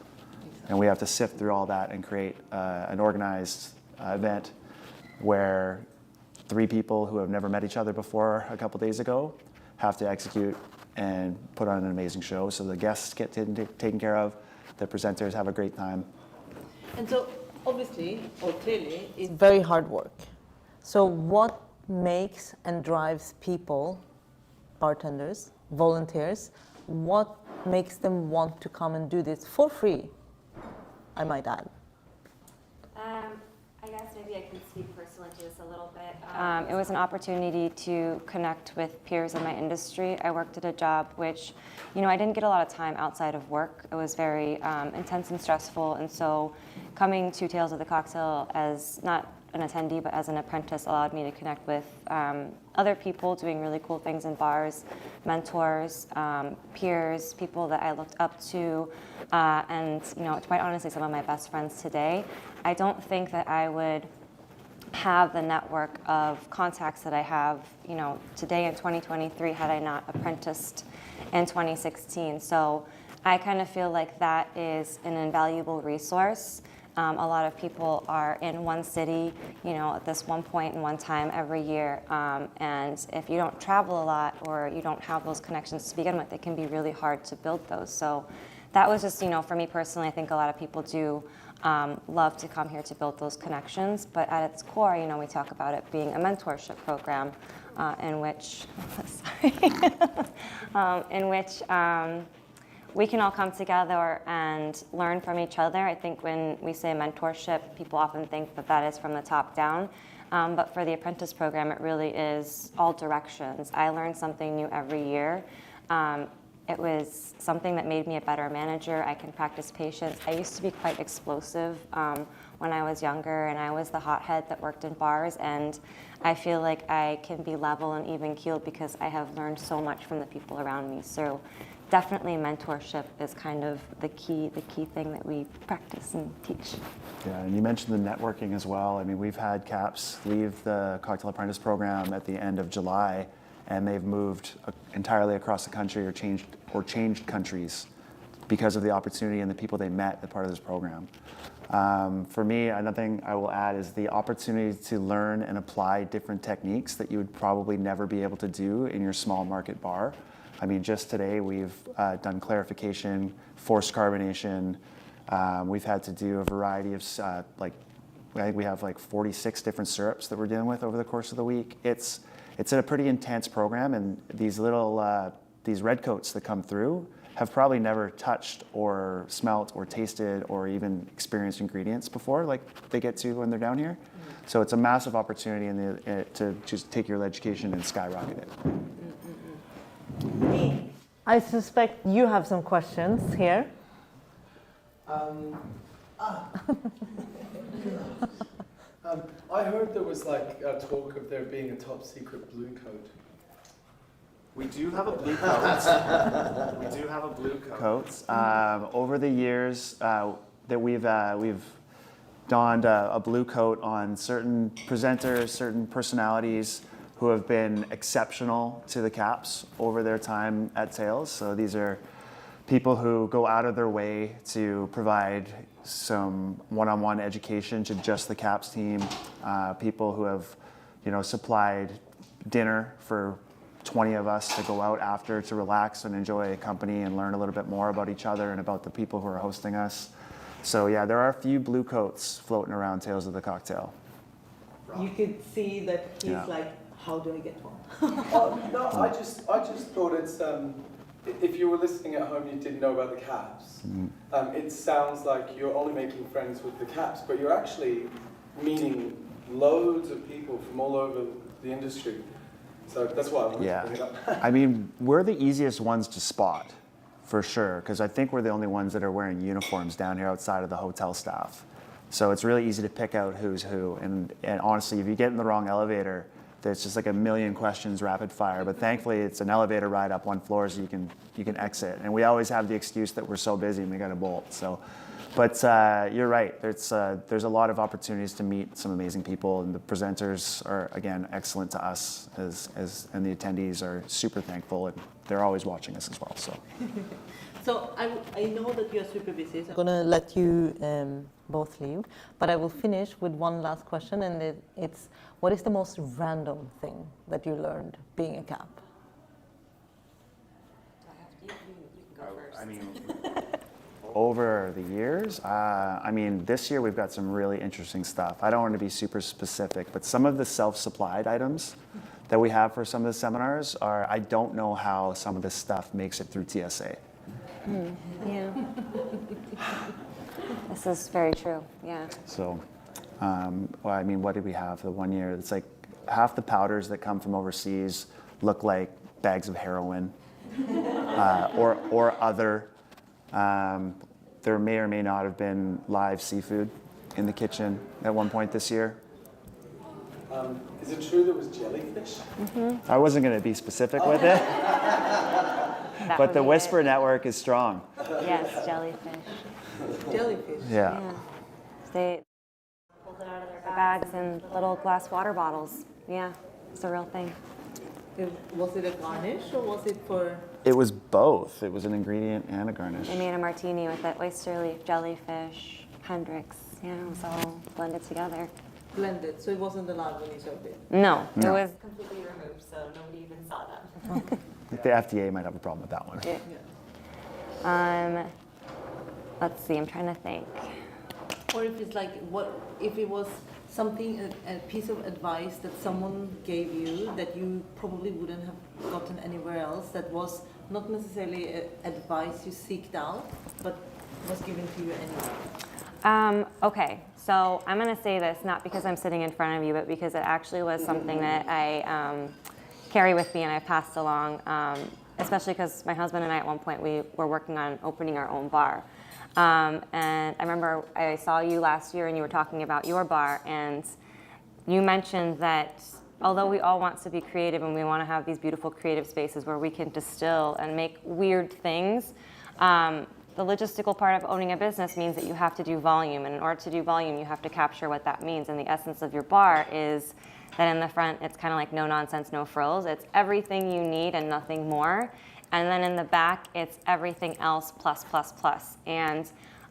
And we have to sift through all that and create an organized event where 3 people who have never met each other before a couple days ago have to execute and put on an amazing show. So the guests get taken care of, the presenters have a great time. And so obviously, or clearly, it's very hard work. So what makes and drives people, bartenders, volunteers, what makes them want to come and do this for free, I might add? I guess maybe I can speak personally to this a little bit. It was an opportunity to connect with peers in my industry. I worked at a job which, I didn't get a lot of time outside of work. It was very intense and stressful, and so coming to Tales of the Cocktail as not an attendee but as an apprentice allowed me to connect with other people doing really cool things in bars, mentors, peers, people that I looked up to, and quite honestly, some of my best friends today. I don't think that I would have the network of contacts that I have, today in 2023 had I not apprenticed in 2016. So I kind of feel like that is an invaluable resource. A lot of people are in one city, at this one point in one time every year. And if you don't travel a lot or you don't have those connections to begin with, it can be really hard to build those. So that was just, for me personally, I think a lot of people do love to come here to build those connections. But at its core, we talk about it being a mentorship program in which, we can all come together and learn from each other. I think when we say mentorship, people often think that that is from the top down. But for the apprentice program, it really is all directions. I learn something new every year. It was something that made me a better manager. I can practice patience. I used to be quite explosive when I was younger, and I was the hothead that worked in bars. And I feel like I can be level and even-keeled because I have learned so much from the people around me. So definitely mentorship is kind of the key thing that we practice and teach. Yeah, and you mentioned the networking as well. I mean, we've had CAPS leave the Cocktail Apprentice program at the end of July, and they've moved entirely across the country or changed countries because of the opportunity and the people they met as part of this program. For me, another thing I will add is the opportunity to learn and apply different techniques that you would probably never be able to do in your small market bar. I mean, just today we've done clarification, forced carbonation. We've had to do a variety of, I think we have like 46 different syrups that we're dealing with over the course of the week. It's a pretty intense program, and these little, these red coats that come through have probably never touched or smelt or tasted or even experienced ingredients before like they get to when they're down here. So it's a massive opportunity to just take your education and skyrocket it. I suspect you have some questions here. I heard there was like a talk of there being a top secret blue coat. We do have a blue coat. We do have a blue coat. Over the years that we've donned a blue coat on certain presenters, certain personalities who have been exceptional to the CAPS over their time at Tales. So these are people who go out of their way to provide some one-on-one education to just the CAPS team. People who have, supplied dinner for 20 of us to go out after to relax and enjoy a company and learn a little bit more about each other and about the people who are hosting us. So yeah, there are a few blue coats floating around Tales of the Cocktail. You could see that he's like, how do I get one? No, I just thought it's if you were listening at home, you didn't know about the CAPS. It sounds like you're only making friends with the CAPS, but you're actually meeting loads of people from all over the industry. So that's why I wanted to bring it up. I mean, we're the easiest ones to spot, for sure, because I think we're the only ones that are wearing uniforms down here outside of the hotel staff. So it's really easy to pick out who's who. And honestly, if you get in the wrong elevator, there's just like a million questions rapid fire. But thankfully, it's an elevator ride up one floor, so you can exit. And we always have the excuse that we're so busy and we got to bolt. So, but you're right. There's a lot of opportunities to meet some amazing people, and the presenters are again excellent to us, and the attendees are super thankful, and they're always watching us as well. So. So I know that you're super busy, so I'm going to let you both leave, but I will finish with one last question, and it's, what is the most random thing that you learned being a CAP? You can go first. I mean, over the years, this year we've got some really interesting stuff. I don't want to be super specific, but some of the self-supplied items that we have for some of the seminars are, I don't know how some of this stuff makes it through TSA. Yeah. This is very true, yeah. So Well, I mean, what did we have the one year? It's like half the powders that come from overseas look like bags of heroin or other. There may or may not have been live seafood in the kitchen at one point this year. Is it true there was jellyfish? I wasn't going to be specific with it, but the Whisper network is strong. Yes, jellyfish. Jellyfish. Yeah. They pulled it out of their bags and little glass water bottles. Yeah, it's a real thing. Was it a garnish or was it for? It was both. It was an ingredient and a garnish. They made a martini with it, oyster leaf, jellyfish, Hendrix. Yeah, it was all blended together. Blended, so it wasn't allowed when you served it? No, it No. was completely removed, so nobody even saw that. The FDA might have a problem with that one. Yeah. Let's see, I'm trying to think. Or if it's like, what if it was something, a piece of advice that someone gave you that you probably wouldn't have gotten anywhere else, that was not necessarily advice you seeked out, but was given to you anyway? Okay, so I'm going to say this not because I'm sitting in front of you, but because it actually was something that I carry with me and I passed along, especially because my husband and I at one point we were working on opening our own bar. And I remember I saw you last year and you were talking about your bar, and you mentioned that although we all want to be creative and we want to have these beautiful creative spaces where we can distill and make weird things, the logistical part of owning a business means that you have to do volume, and in order to do volume you have to capture what that means, and the essence of your bar is that in the front it's kind of like no nonsense, no frills. It's everything you need and nothing more. And then in the back, it's everything else plus, plus, plus. And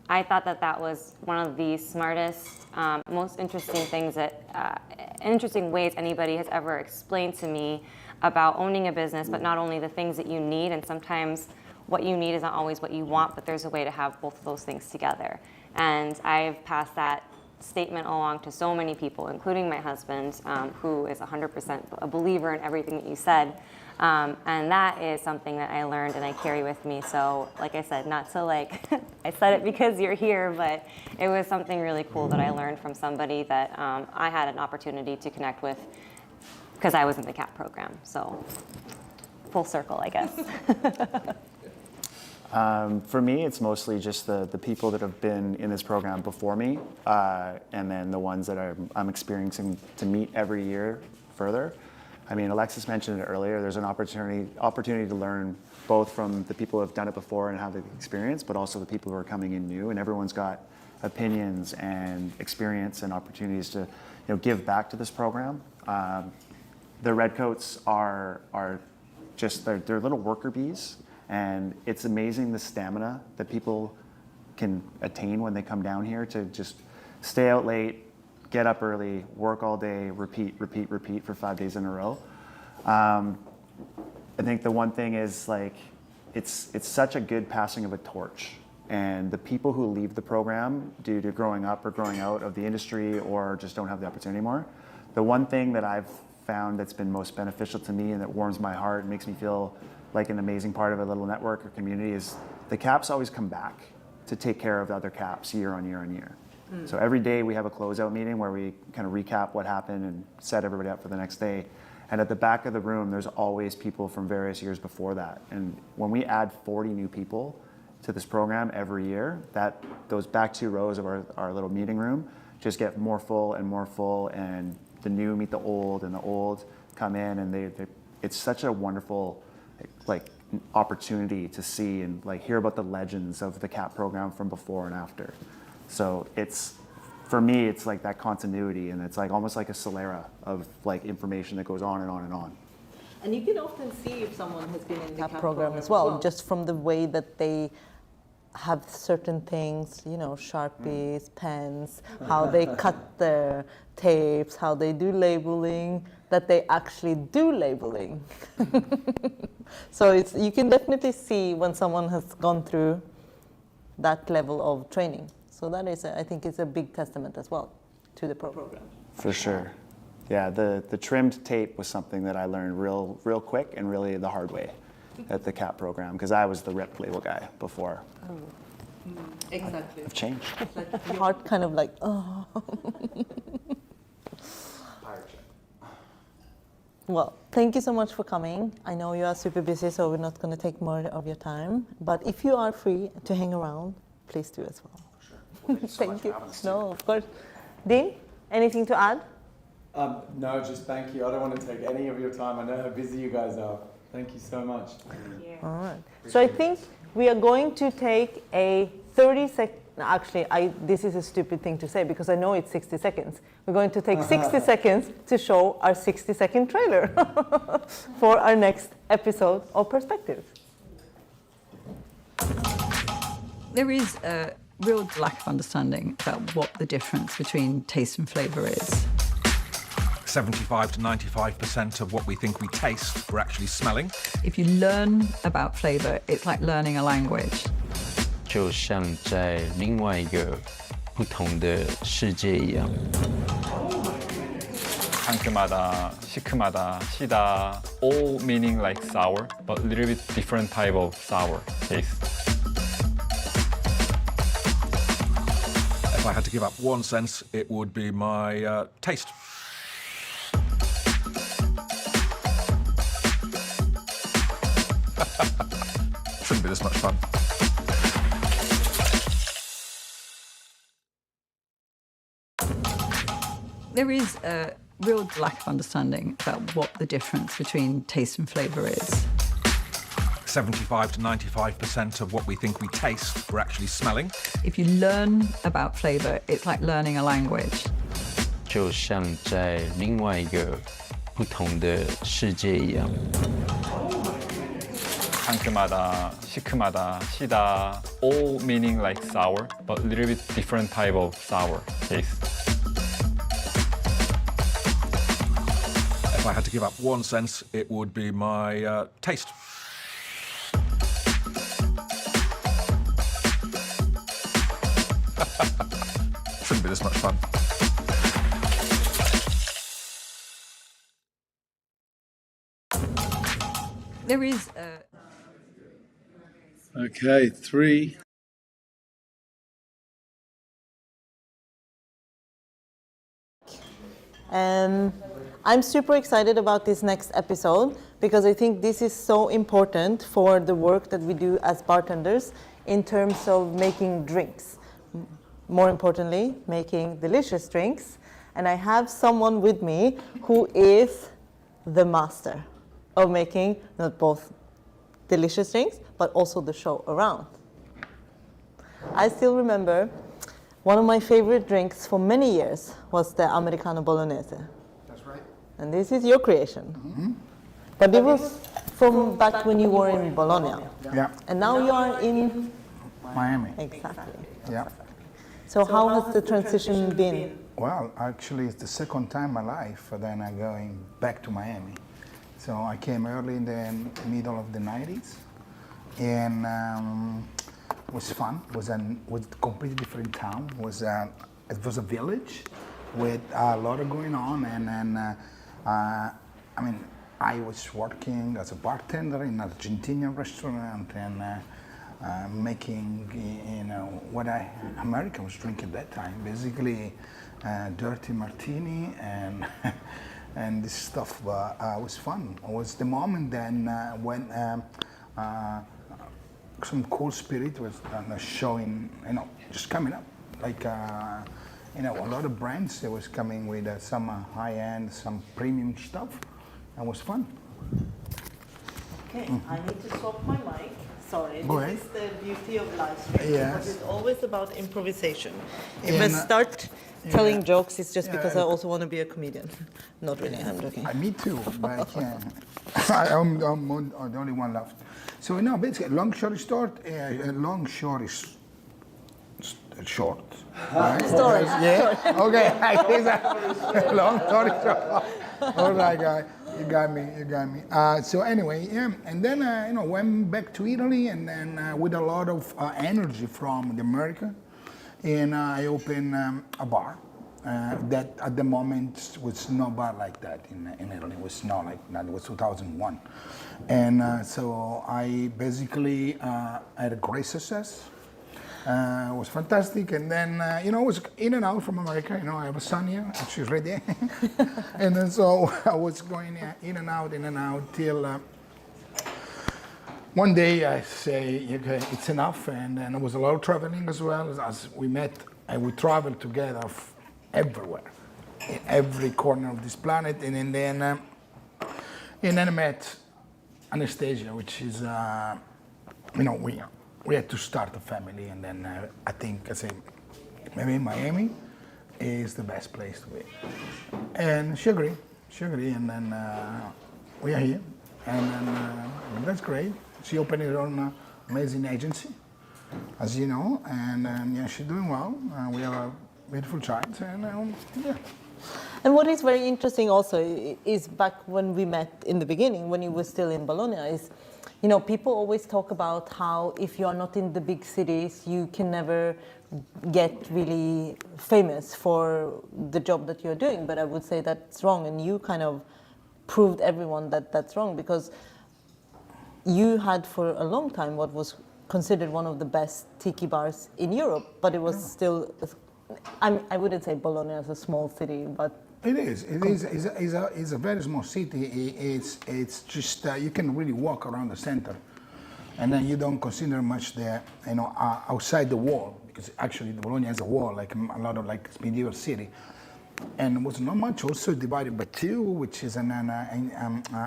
I thought that that was one of the smartest, most interesting things interesting ways anybody has ever explained to me about owning a business, but not only the things that you need, and sometimes what you need is not always what you want, but there's a way to have both of those things together. And I've passed that statement along to so many people, including my husband, who is 100% a believer in everything that you said. And that is something that I learned and I carry with me. So, like I said, not to like, I said it because you're here, but it was something really cool that I learned from somebody that I had an opportunity to connect with because I was in the CAP program. So, full circle, I guess. For me, it's mostly just the people that have been in this program before me, and then the ones that I'm experiencing to meet every year further. I mean, Alexis mentioned it earlier, there's an opportunity to learn both from the people who have done it before and have the experience, but also the people who are coming in new, and everyone's got opinions and experience and opportunities to give back to this program. The Redcoats are just, they're little worker bees, and it's amazing the stamina that people can attain when they come down here to just stay out late, get up early, work all day, repeat for 5 days in a row. I think the one thing is like, it's such a good passing of a torch. And the people who leave the program due to growing up or growing out of the industry or just don't have the opportunity anymore, the one thing that I've found that's been most beneficial to me and that warms my heart and makes me feel like an amazing part of a little network or community is the CAPs always come back to take care of the other CAPs year on year on year. So every day we have a closeout meeting where we kind of recap what happened and set everybody up for the next day. And at the back of the room, there's always people from various years before that. And when we add 40 new people to this program every year, those back 2 rows of our little meeting room just get more full, and the new meet the old, and the old come in, and it's such a wonderful opportunity to see and hear about the legends of the CAP program from before and after. So for me, it's like that continuity, and it's like almost like a Solera of information that goes on and on and on. And you can often see if someone has been in the CAP program as well, just from the way that they have certain things, Sharpies, pens, how they cut their tapes, how they do labeling, that they actually do labeling. So you can definitely see when someone has gone through that level of training. So that is, I think, it's a big testament as well to the program. For sure. Yeah, the trimmed tape was something that I learned real quick and really the hard way at the CAP program, because I was the rip label guy before. Exactly. have changed. Heart kind of like, oh. Well, thank you so much for coming. I know you are super busy, so we're not going to take more of your time. But if you are free to hang around, please do as well. Sure. Well, Thank you. No, of course. Dean, anything to add? No, just thank you. I don't want to take any of your time. I know how busy you guys are. Thank you so much. All right. So I think we are going to take a 30-second. Actually, this is a stupid thing to say because I know it's 60 seconds. We're going to take 60 seconds to show our 60-second trailer for our next episode of Perspectives. There is a real lack of understanding about what the difference between taste and flavour is. 75 to 95% of what we think we taste, we're actually smelling. If you learn about flavour, it's like learning a language. 就像在另外一个不同的世界一样。 상큼하다, 시큼하다, 시다, all meaning like sour, but a little bit different type of sour taste. If I had to give up one sense, it would be my taste. Shouldn't be this much fun. There is a real lack of understanding about what the difference between taste and flavour is. 75 to 95% of what we think we taste, we're actually smelling. If you learn about flavour, it's like learning a language. 就像在另外一个不同的世界一样。 상큼하다, 시큼하다, 시다, all meaning like sour, but a little bit different type of sour taste. If I had to give up one sense, it would be my taste. Shouldn't be this much fun. There is a... Okay, 3. I'm super excited about this next episode because I think this is so important for the work that we do as bartenders in terms of making drinks. More importantly, making delicious drinks. And I have someone with me who is the master of making not both delicious drinks, but also the show around. I still remember one of my favorite drinks for many years was the Americano Bolognese. That's right. And this is your creation. Mm-hmm. But it was from back when you were in Bologna. Yeah. And now you are in Miami. Exactly. Yeah. So how has the transition been? Well, actually, it's the second time in my life then I'm going back to Miami. So I came early in the middle of the 90s, and it was fun. It was a completely different town. It was a village with a lot of going on, and then I mean, I was working as a bartender in an Argentinian restaurant and making, you know, what Americans drink at that time, basically dirty martini and and this stuff. But it was fun. It was the moment then when some cool spirit was showing, you know, just coming up. Like, you know, a lot of brands, they was coming with some high-end, some premium stuff. It was fun. Okay, I need to swap my mic. Sorry, Go this ahead. is the beauty of live stream. Yes. Because it's always about improvisation. If I And, start telling jokes, it's just Yeah, because I also want to be a comedian. Not really, I'm joking. Me too, but I can't. I'm the only one left. So now, basically, long story short, long short is short. Right? Story. Yeah. Okay. Long story short. All right, guy. You got me. You got me. So anyway, yeah, and then you know, went back to Italy, and then with a lot of energy from America, and I opened a bar. That at the moment was no bar like that in Italy. It was not like that. It was 2001, and so I basically had a great success. It was fantastic, and then I was in and out from America. I have a son here, and she's right there, and then so I was going in and out till one day I say, okay, it's enough, and then there was a lot of traveling as well. As we met and we traveled together everywhere, in every corner of this planet, and then I met Anastasia, which is we had to start a family, and then I think I say maybe Miami is the best place to be, and she agreed, and then we are here, and then that's great. She opened her own amazing agency, as you know, and yeah, she's doing well. We have a beautiful child, and yeah. And what is very interesting also is back when we met in the beginning, when you were still in Bologna, is, people always talk about how if you are not in the big cities, you can never get really famous for the job that you're doing. But I would say that's wrong, and you kind of proved everyone that that's wrong, because you had for a long time what was considered one of the best tiki bars in Europe, but it was still, I wouldn't say Bologna is a small city, but it is. It's a very small city. It's just you can really walk around the center, and then you don't consider much the outside the wall, because actually the Bologna has a wall like a lot of like medieval city, and it was not much. Also divided by two, which is an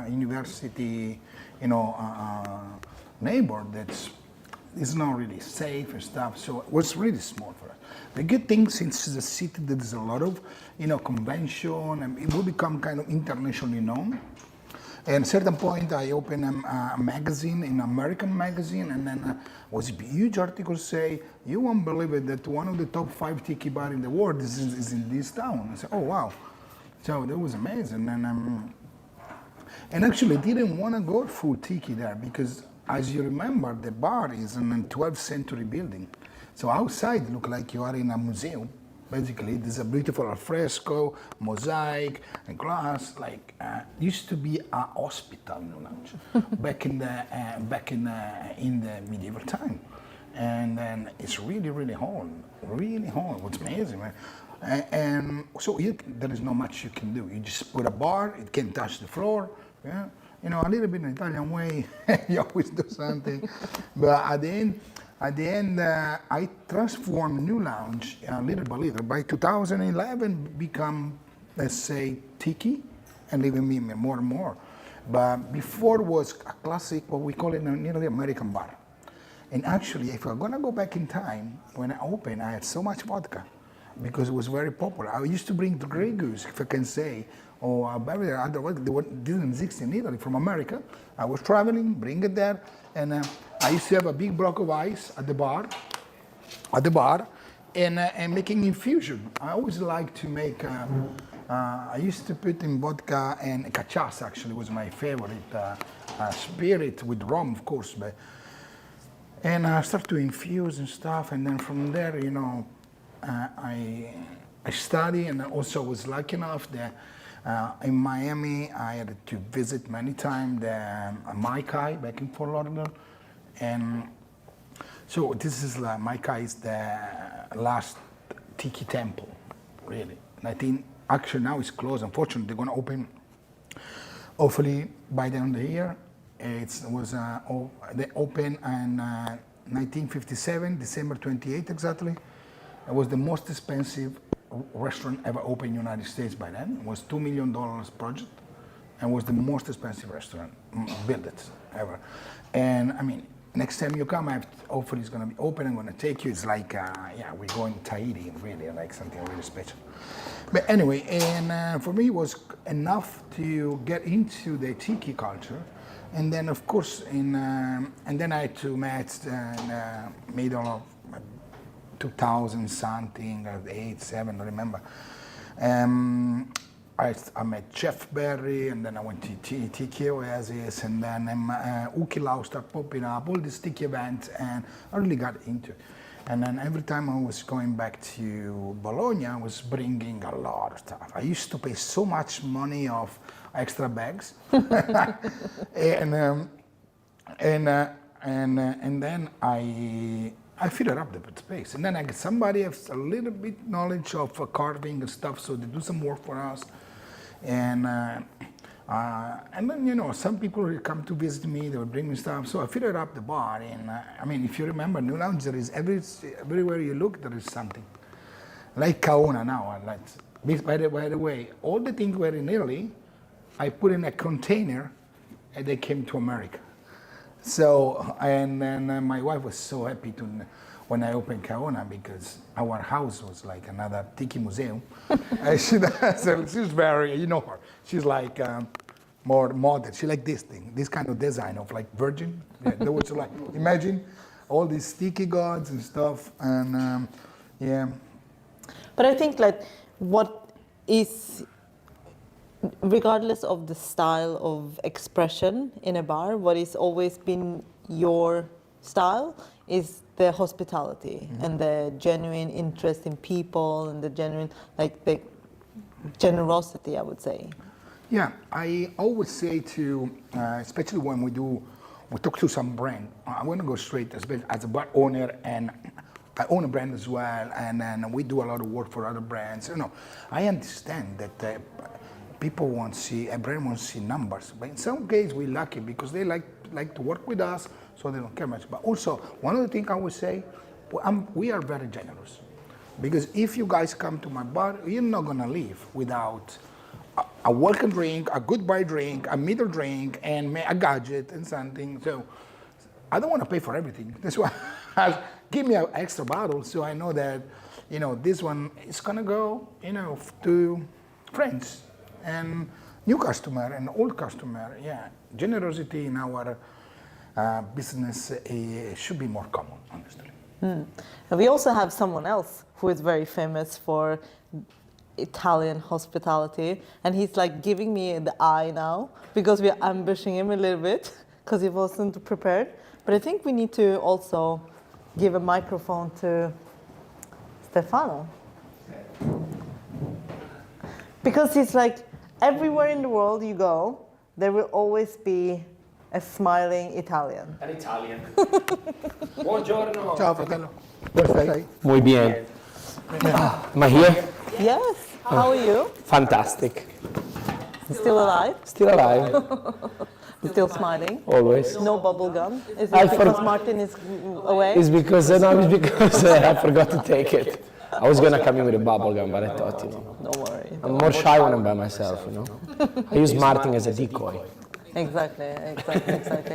university, neighbor that's is not really safe and stuff. So it was really small for us. The good thing, since it's a city that there's a lot of, convention, and it will become kind of internationally known. And at a certain point, I opened a magazine, an American magazine, and then was a huge article say, you won't believe it, that one of the top 5 tiki bar in the world is in this town. I said, oh, wow. So that was amazing. And actually didn't want to go full tiki there, because as you remember, the bar is in a 12th century building. So outside, it look like you are in a museum. Basically, there's a beautiful alfresco, mosaic, and glass. Like used to be a hospital, back in the medieval time. And then it's really, really old, really old. It's amazing, man. And so there is not much you can do. You just put a bar; it can touch the floor. Yeah, a little bit in Italian way. You always do something, but at the end, I transformed New Lounge little by little. By 2011, become, let's say, tiki, and leaving me more and more. But before was a classic, what we call it nearly American bar. And actually, if I'm gonna go back in time, when I opened, I had so much vodka because it was very popular. I used to bring the Grey Goose, if I can say, or otherwise they didn't exist in Italy, from America. I was traveling, bring it there, and I used to have a big block of ice at the bar, and making infusion. I always like to make. I used to put in vodka, and cachaça actually was my favorite spirit, with rum, of course. And I started to infuse and stuff, and then from there, I study, and also was lucky enough that. In Miami, I had to visit many times the Maikai back in Fort Lauderdale, and so this is Maikai is the last tiki temple, really. And I think actually now it's closed. Unfortunately, they're going to open. Hopefully by the end of the year. They opened in 1957, December 28 exactly. It was the most expensive restaurant ever opened in the United States by then. It was $2 million project, and was the most expensive restaurant built ever. And I mean, next time you come, hopefully it's going to be open. I'm going to take you. It's like, we're going to Tahiti, really, like something really special. But anyway, and for me, it was enough to get into the tiki culture. And then, of course, and then I had to meet in the middle of 2000 something, 8, 7, I don't remember. I met Jeff Berry, and then I went to Tiki Oasis, and then Uki Lau started popping up, all these tiki events, and I really got into it. And then every time I was going back to Bologna, I was bringing a lot of stuff. I used to pay so much money of extra bags, and then I fill it up the space, and then I get somebody has a little bit knowledge of carving and stuff, so they do some work for us, and then some people will come to visit me. They will bring me stuff, so I fill it up the bar. And I mean, if you remember, New Lounge, there is everywhere you look, there is something. Like Kaona now, by the way, all the things were in Italy. I put in a container, and they came to America. So, and then my wife was so happy when I opened Kaona, because our house was like another tiki museum. She's very, you know her. She's like more modern. She like this thing, this kind of design of like virgin. Yeah, that was like, imagine all these sticky gods and stuff, and yeah. But I think like what is, regardless of the style of expression in a bar, what has always been your style is the hospitality and the genuine interest in people and the genuine, like the generosity, I would say. Yeah, I always say to, especially when we talk to some brand, I want to go straight as a bar owner, and I own a brand as well, and then we do a lot of work for other brands. I understand that people want to see, a brand wants to see numbers, but in some cases we're lucky because they like to work with us, so they don't care much. But also, one of the things I would say, we are very generous, because if you guys come to my bar, you're not gonna leave without a welcome drink, a goodbye drink, a middle drink, and a gadget and something. So I don't want to pay for everything. That's why give me an extra bottle, so I know that this one is gonna go to friends and new customer and old customer. Yeah, generosity in our business should be more common, honestly. And we also have someone else who is very famous for Italian hospitality, and he's like giving me the eye now because we're ambushing him a little bit because he wasn't prepared. But I think we need to also give a microphone to Stefano, because he's like, everywhere in the world you go, there will always be a smiling Italian. An Italian. Buongiorno. Ciao, fratello. Muy bien. Am I here? Yes. How are you? Fantastic. Still alive? Still alive. Still smiling? Always. No bubble gum? Is it because Martin is away? It's because I forgot to take it. I was gonna come in with a bubble gum, but I thought, Don't worry. I'm more shy when I'm by myself, I use Martin as a decoy. Exactly.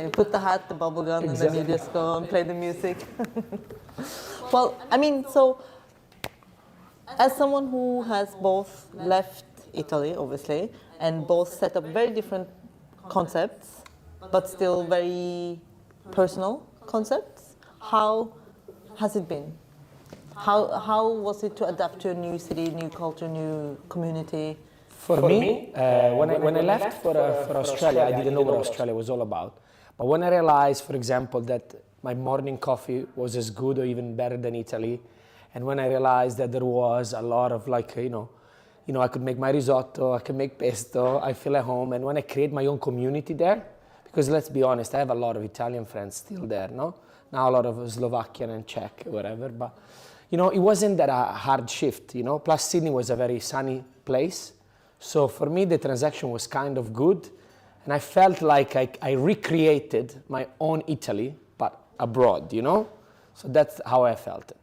You put the hat, the bubble gum, and then you just go and play the music. Well, I mean, so as someone who has both left Italy, obviously, and both set up very different concepts, but still very personal concepts, how has it been? How was it to adapt to a new city, new culture, new community? For me, when I left for Australia, I didn't know what Australia was all about. But when I realized, for example, that my morning coffee was as good or even better than Italy, and when I realized that there was a lot of I could make my risotto, I can make pesto, I feel at home, and when I create my own community there, because let's be honest, I have a lot of Italian friends still there, no? Now a lot of Slovakian and Czech, whatever, but it wasn't that a hard shift, Plus Sydney was a very sunny place, so for me the transaction was kind of good, and I felt like I recreated my own Italy, but abroad, So that's how I felt it.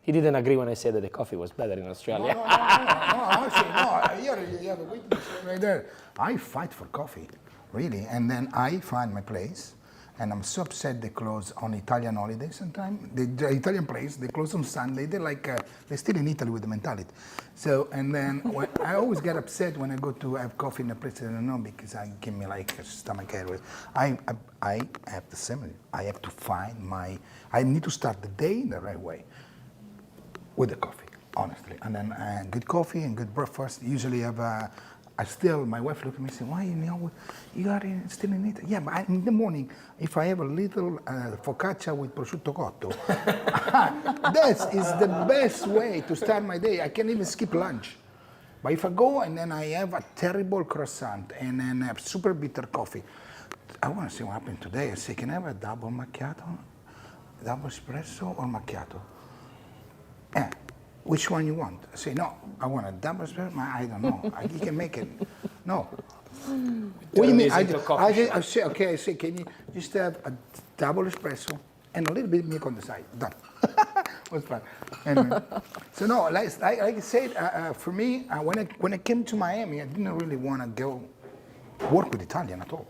He didn't agree when I said that the coffee was better in Australia. No, actually, you have a witness right there. I fight for coffee, really, and then I find my place, and I'm so upset they close on Italian holidays sometimes. The Italian place, they close on Sunday. They're still in Italy with the mentality. So, and then I always get upset when I go to have coffee in a place I don't know, because I give me like a stomach ache. I have the same. I have to find I need to start the day in the right way. With the coffee, honestly, and then good coffee and good breakfast. Usually have my wife looked at me and said, "Why you are still in Italy?" Yeah, but in the morning, if I have a little focaccia with prosciutto cotto, that is the best way to start my day. I can even skip lunch. But if I go and then I have a terrible croissant and then have super bitter coffee, I want to see what happened today. I say, "Can I have a double macchiato?" double espresso or macchiato? Yeah. Which one you want? I say, no, I want a double espresso. I don't know. You can make it. No. What do you mean? I say, okay, I say, can you just have a double espresso and a little bit of milk on the side? Done. What's fun? Anyway. So no, like I said, for me, when I came to Miami, I didn't really want to go work with Italian at all.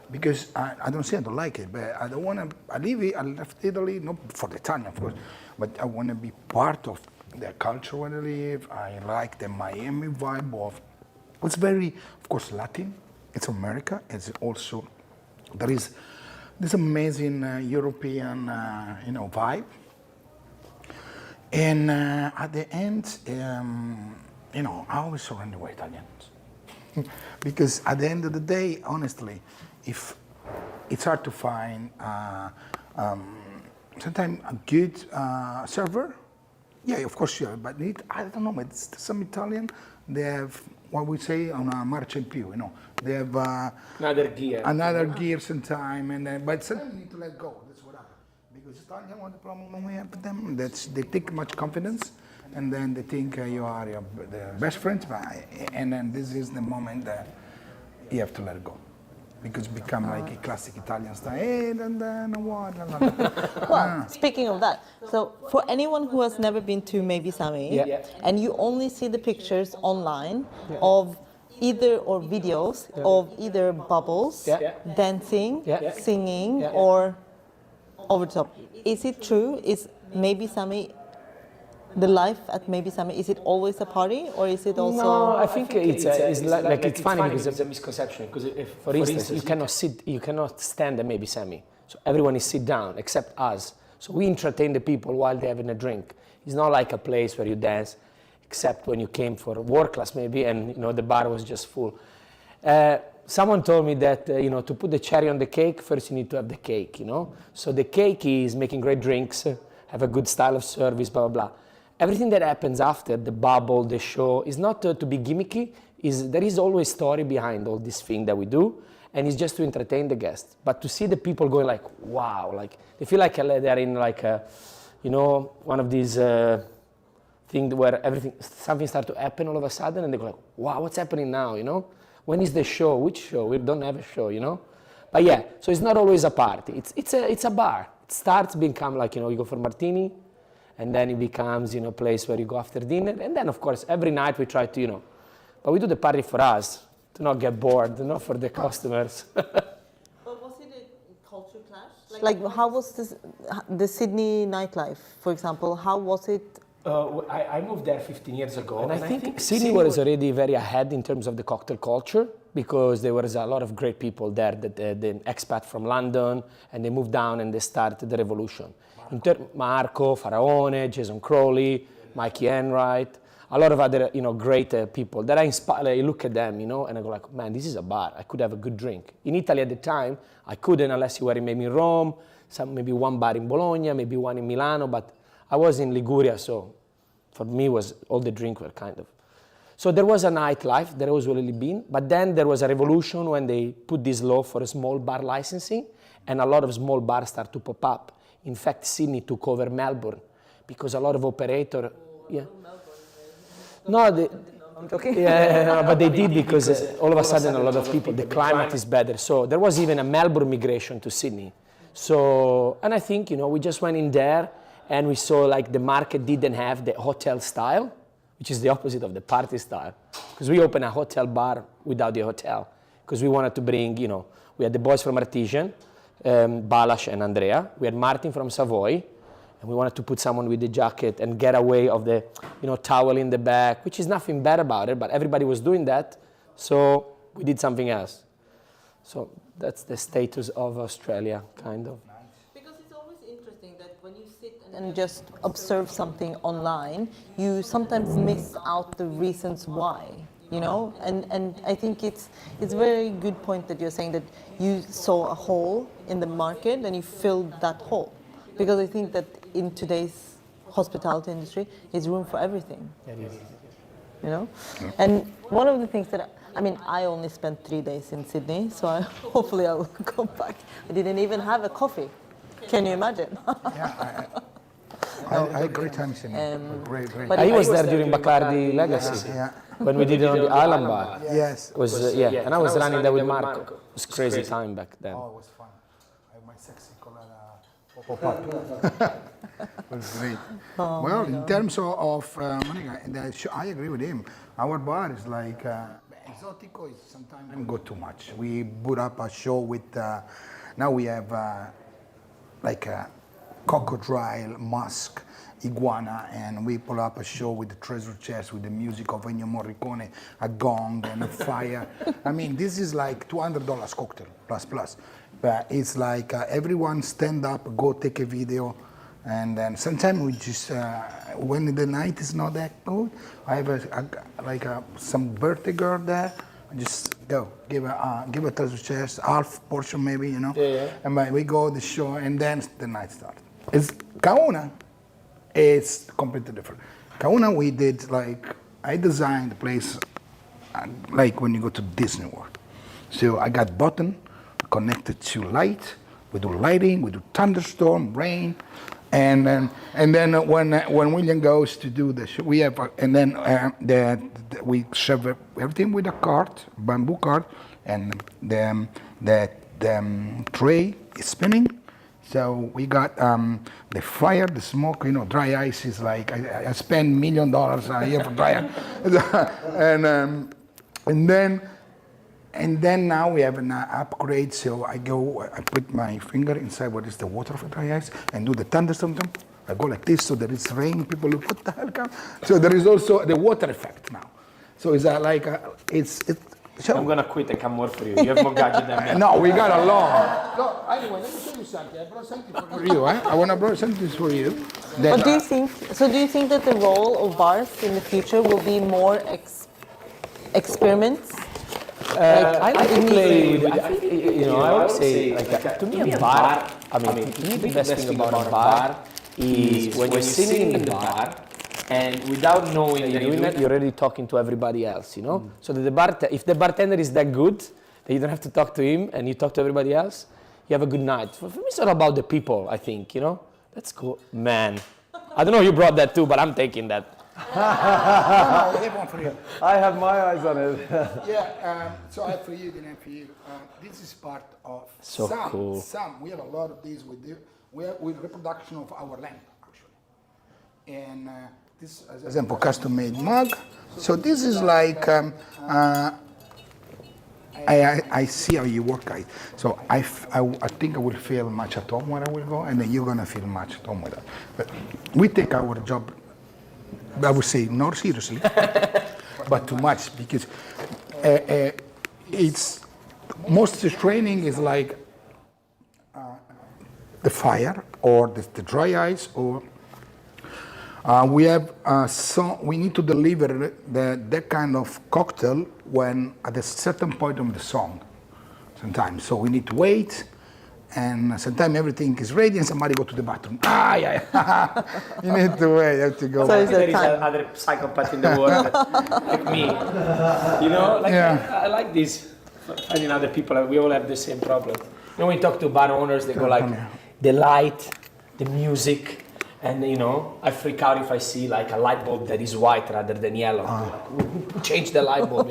Because I don't say I don't like it, but I don't want to, I left Italy, not for the Italian, of course, but I want to be part of their culture where they live. I like the Miami vibe of, it's very, of course, Latin. It's America. It's also, there is this amazing European, vibe. And at the end, I always surrender with Italians. Because at the end of the day, honestly, if it's hard to find sometimes a good server, yeah, of course you have, but I don't know, but some Italian, they have what we say on a marcia in più, they have another gear sometimes, and but sometimes you need to let go. That's what happens. Because Italian, what the problem when we have with them, they take much confidence, and then they think you are their best friends, and then this is the moment that you have to let go. Because become like a classic Italian style. Hey, and then what? Well, speaking of that, so for anyone who has never been to Maybe Sammy, and you only see the pictures online of either or videos of either bubbles, dancing, singing, or over the top, is it true? Is Maybe Sammy, the life at Maybe Sammy, is it always a party, or is it also? No, I think it's funny because it's a misconception. Because for instance, you cannot stand at Maybe Sammy. So everyone is sit down except us. So we entertain the people while they're having a drink. It's not like a place where you dance, except when you came for work class maybe, and the bar was just full. Someone told me that to put the cherry on the cake, first you need to have the cake. So the cake is making great drinks, have a good style of service, blah blah blah. Everything that happens after, the bubble, the show, is not to be gimmicky. There is always story behind all this thing that we do, and it's just to entertain the guests. But to see the people going like, wow, like they feel like they're in like one of these things where something starts to happen all of a sudden, and they go like, wow, what's happening now? When is the show? Which show? We don't have a show, But yeah, so it's not always a party. It's a bar. It starts become like you go for martini. And then it becomes, a place where you go after dinner. And then, of course, every night we try to, but we do the party for us, to not get bored, not for the customers. But was it a culture clash? Like how was the Sydney nightlife, for example? How was it? I moved there 15 years ago. And I think Sydney was already very ahead in terms of the cocktail culture, because there was a lot of great people there, the expat from London, and they moved down and they started the revolution. Marco, Faraone, Jason Crowley, Mikey Enright, a lot of other great people that I inspire. I look at them, and I go like, man, this is a bar. I could have a good drink. In Italy at the time, I couldn't unless you were maybe in Rome, maybe one bar in Bologna, maybe one in Milano, but I was in Liguria, so for me all the drink were kind of. So there was a nightlife, there was already been, but then there was a revolution when they put this law for a small bar licensing, and a lot of small bars start to pop up. In fact, Sydney took over Melbourne because a lot of operator, No, I'm joking. Yeah, but they did because all of a sudden a lot of people, the climate is better. So there was even a Melbourne migration to Sydney. So, and I think, we just went in there and we saw like the market didn't have the hotel style, which is the opposite of the party style. Because we opened a hotel bar without the hotel. Because we wanted to bring, we had the boys from Artesian, Balash and Andrea. We had Martin from Savoy, and we wanted to put someone with the jacket and get away of the, towel in the back, which is nothing bad about it, but everybody was doing that, so we did something else. So that's the status of Australia, kind of. Because it's always interesting that when you sit and just observe something online, you sometimes miss out the reasons why. And I think it's a very good point that you're saying that you saw a hole in the market and you filled that hole, because I think that in today's hospitality industry, there's room for everything. And one of the things that I only spent 3 days in Sydney, so hopefully I will come back. I didn't even have a coffee. Can you imagine? I had great times in great. But he was there during Bacardi Legacy. Yeah. When we did it on the Island Bar. Yes. It was, and I was running there with Marco. It was crazy time back then. Oh, it was fun. I had my sexy colada pop-up. It was great. Well, in terms of Monica, I agree with him. Our bar is like, Exotico is sometimes go too much. We put up a show with, now we have like a crocodile, musk, iguana, and we pull up a show with the treasure chest, with the music of Ennio Morricone, a gong and a fire. I mean, this is like $200 cocktail, plus. But it's like everyone stand up, go take a video, and then sometimes we just, when the night is not that good, I have some birthday girl there, just go, give a treasure chest, half portion maybe, you know, and we go the show, and then the night starts. It's Kauna. It's completely different. Kauna, we did I designed the place like when you go to Disney World. So I got button connected to light. We do lighting, we do thunderstorm, rain, and then when William goes to do the show, we have we serve everything with a cart, bamboo cart, and the tray is spinning. So we got the fire, the smoke, dry ice is like, I spend $1 million a year for dry ice. and then now we have an upgrade, so I put my finger inside what is the water for dry ice and do the thunderstorm. I go like this, so there is rain, people look, what the hell come? So there is also the water effect now. So it's I'm going to quit and come more for you. You have more gadget than me. No, we got a lot. No, anyway, let me tell you something. I brought something for you. I want to bring something for you. But do you think that the role of bars in the future will be more experiments? I like to play with, I think, I always say, to me a bar, to me the best thing about a bar is when you're sitting in the bar, and without knowing that you're doing that, you're already talking to everybody else, So that if the bartender is that good, that you don't have to talk to him and you talk to everybody else, you have a good night. For me, it's all about the people, I think, That's cool. Man, I don't know if you brought that too, but I'm taking that. No, I have one for you. I have my eyes on it. So I have for you, then I have for you. This is part of cool. We have a lot of these with reproduction of our lamp, actually. And this, as an example, custom-made mug. So this is like, I see how you work, guys. So I think I will feel much at home when I will go, and then you're going to feel much at home with it. But we take our job, I would say, not seriously, but too much, because it's most of the training is like the fire or the dry ice, or we have we need to deliver that kind of cocktail when at a certain point of the song. Sometimes, so we need to wait. And sometimes everything is ready and somebody go to the bathroom. You need to wait, you have to go. So there is another psychopath in the world, like me. I like this, finding other people, we all have the same problem. When we talk to bar owners, they go like, the light, the music, and I freak out if I see like a light bulb that is white rather than yellow. Who changed the light bulb,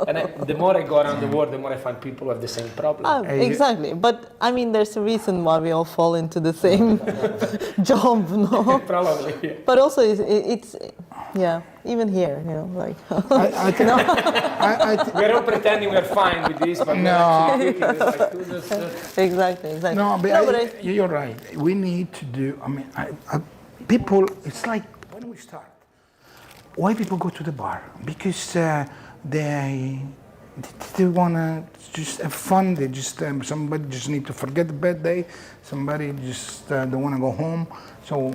And the more I go around the world, the more I find people who have the same problem. Exactly, but there's a reason why we all fall into the same job, no? Probably. Yeah. But also, it's even here, like. We're all pretending we're fine with this, but Exactly. No, but you're right. We need to do. People, it's like when we start. Why people go to the bar? Because they want to just have fun. They just somebody just need to forget the bad day. Somebody just don't want to go home. So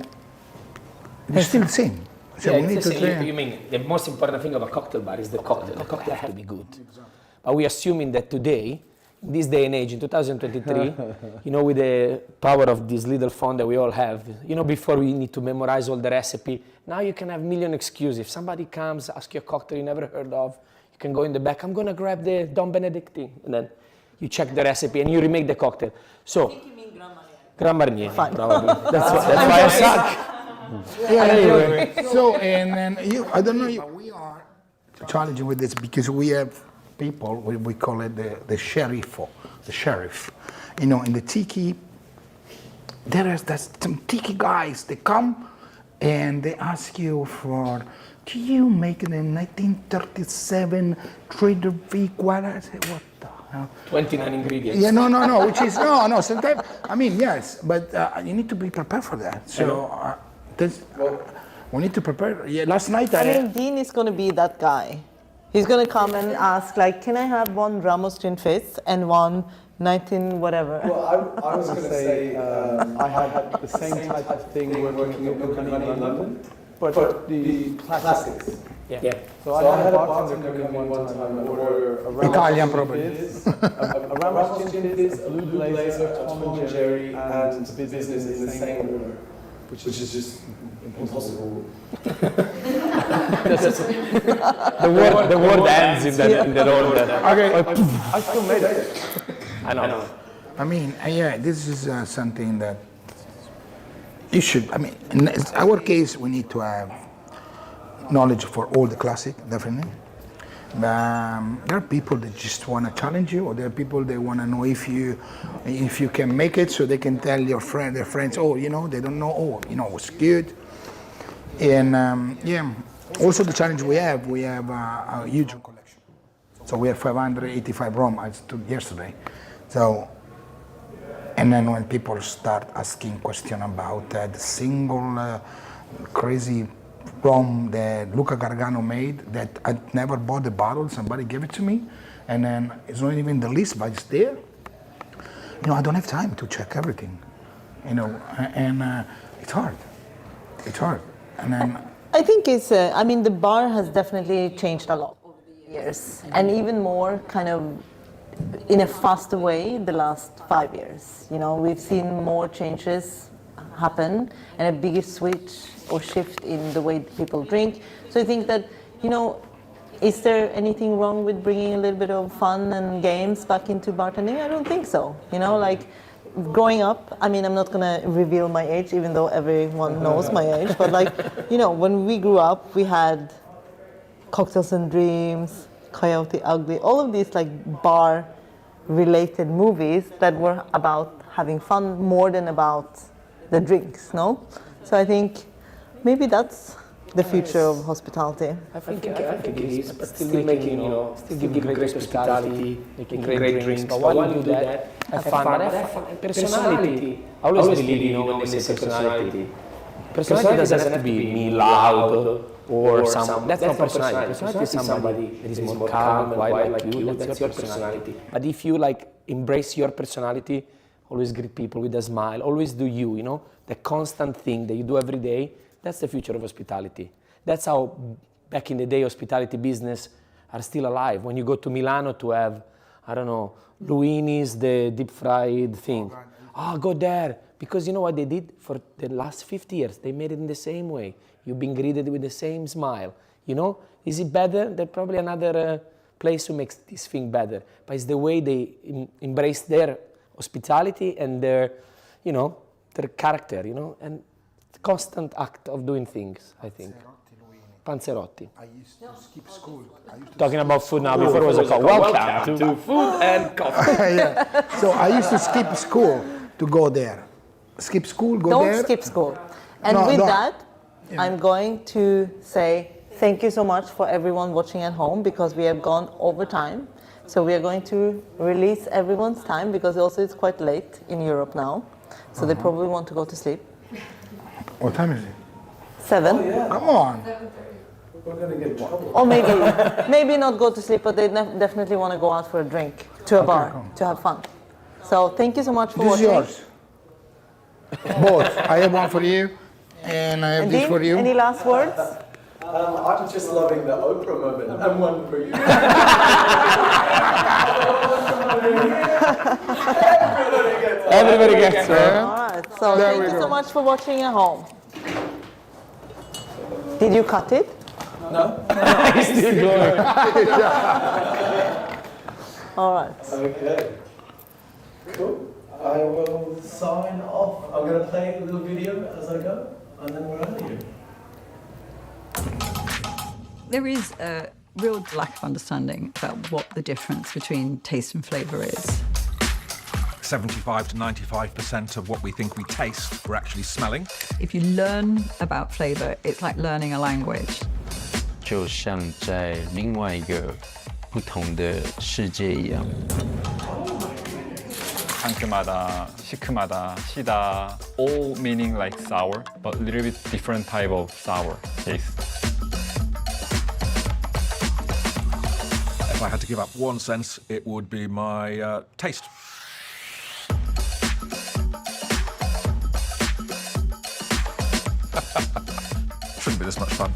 it's still the same. So we need to you mean the most important thing of a cocktail bar is the cocktail. The cocktail has to be good. Exactly. But we're assuming that today, in this day and age, in 2023, with the power of this little phone that we all have, before we need to memorize all the recipe, now you can have million excuses. If somebody comes, ask you a cocktail you never heard of, you can go in the back, I'm going to grab the Don Benedictine, and then you check the recipe and you remake the cocktail. So, I think you mean Grand Marnier. Grand Marnier, Fine. probably. That's why I suck. Yeah, anyway. So, and then I don't know, but we are challenging with this because we have people, we call it the sheriff. You know, in the tiki, there's some tiki guys, they come and they ask you for, can you make it in 1937 Trader Vicq? I say, what the hell? 29 ingredients. Yeah, no, which is, no, sometimes, I mean, yes, but you need to be prepared for that. So, we need to prepare. Yeah, last night I mean, Dean is going to be that guy. He's going to come and ask, like, can I have one Ramos Gin Fizz and one 19 whatever? Well, I was going to say I had the same type of thing working in London, but the classics. Yeah. So I had a bartender come in one time and order a Italian probably. a Ramos Gin Fizz, a Lou Blazer, Tom and Jerry, and business in the same order, which is just impossible. The word ends in that order. Okay. I still made it. I know. I mean, yeah, this is something that you should, I mean, in our case, we need to have knowledge for all the classic, definitely. There are people that just want to challenge you, or there are people that want to know if you can make it, so they can tell their friends, oh, you know, they don't know, oh, you know, it was good. And yeah, also the challenge we have a huge collection. So we have 585 rum, I took yesterday. So, and then when people start asking questions about the single crazy rum that Luca Gargano made that I never bought the bottle, somebody gave it to me, and then it's not even the list, but it's there. You know, I don't have time to check everything, you know, and it's hard. It's hard. And then I think it's, I mean, the bar has definitely changed a lot over the years, and even more kind of in a faster way the last 5 years. You know, we've seen more changes happen and a bigger switch or shift in the way people drink. So I think that, you know, is there anything wrong with bringing a little bit of fun and games back into bartending? I don't think so. You know, like growing up, I mean, I'm not gonna reveal my age, even though everyone knows my age, but like, you know, when we grew up, we had Cocktails and Dreams, Coyote Ugly, all of these like bar-related movies that were about having fun more than about the drinks, no? So I think maybe that's the future of hospitality. I think it is, but still making, you know, still giving great hospitality, making great drinks. But while you do that, have fun. But have fun. Personality. I always believe, you know, when they say personality. Personality doesn't have to be me loud or some. That's not personality. Personality is somebody that is more calm, quiet like you. That's your personality. But if you like embrace your personality, always greet people with a smile, always do you, you know, the constant thing that you do every day. That's the future of hospitality. That's how, back in the day, hospitality business are still alive. When you go to Milano to have, I don't know, Luini's, the deep fried thing. Oh, go there. Because you know what they did for the last 50 years? They made it in the same way. You've been greeted with the same smile. You know, is it better? There's probably another place who makes this thing better. But it's the way they embrace their hospitality and their, you know, their character, you know, and constant act of doing things, I think. Panzerotti. I used to skip school. Talking about food now, before it was a call. Welcome to Food and Coffee. Yeah. So I used to skip school to go there. Skip school, go there. Don't skip school. And with that, I'm going to say thank you so much for everyone watching at home, because we have gone over time. So we are going to release everyone's time, because also it's quite late in Europe now. So they probably want to go to sleep. What time is it? 7. Oh, yeah. Come on. We're going to get in trouble. Or maybe not go to sleep, but they definitely want to go out for a drink, to a bar, to have fun. So thank you so much for This watching. is yours. Both. I have one for you, and I have this for you. Any last words? I'm just loving the Oprah moment, and one for you. Everybody gets it. All right. So thank you so much for watching at home. Did you cut it? No. He's still going. All right. Okay. Cool. I will sign off. I'm going to play a little video as I go, and then we're out of here. There is a real lack of understanding about what the difference between taste and flavour is. 75 to 95% of what we think we taste, we're actually smelling. If you learn about flavour, it's like learning a language. 就像在另外一个不同的世界一样。 상큼하다, 시큼하다, 시다, all meaning like sour, but a little bit different type of sour taste. If I had to give up one sense, it would be my taste. Shouldn't be this much fun.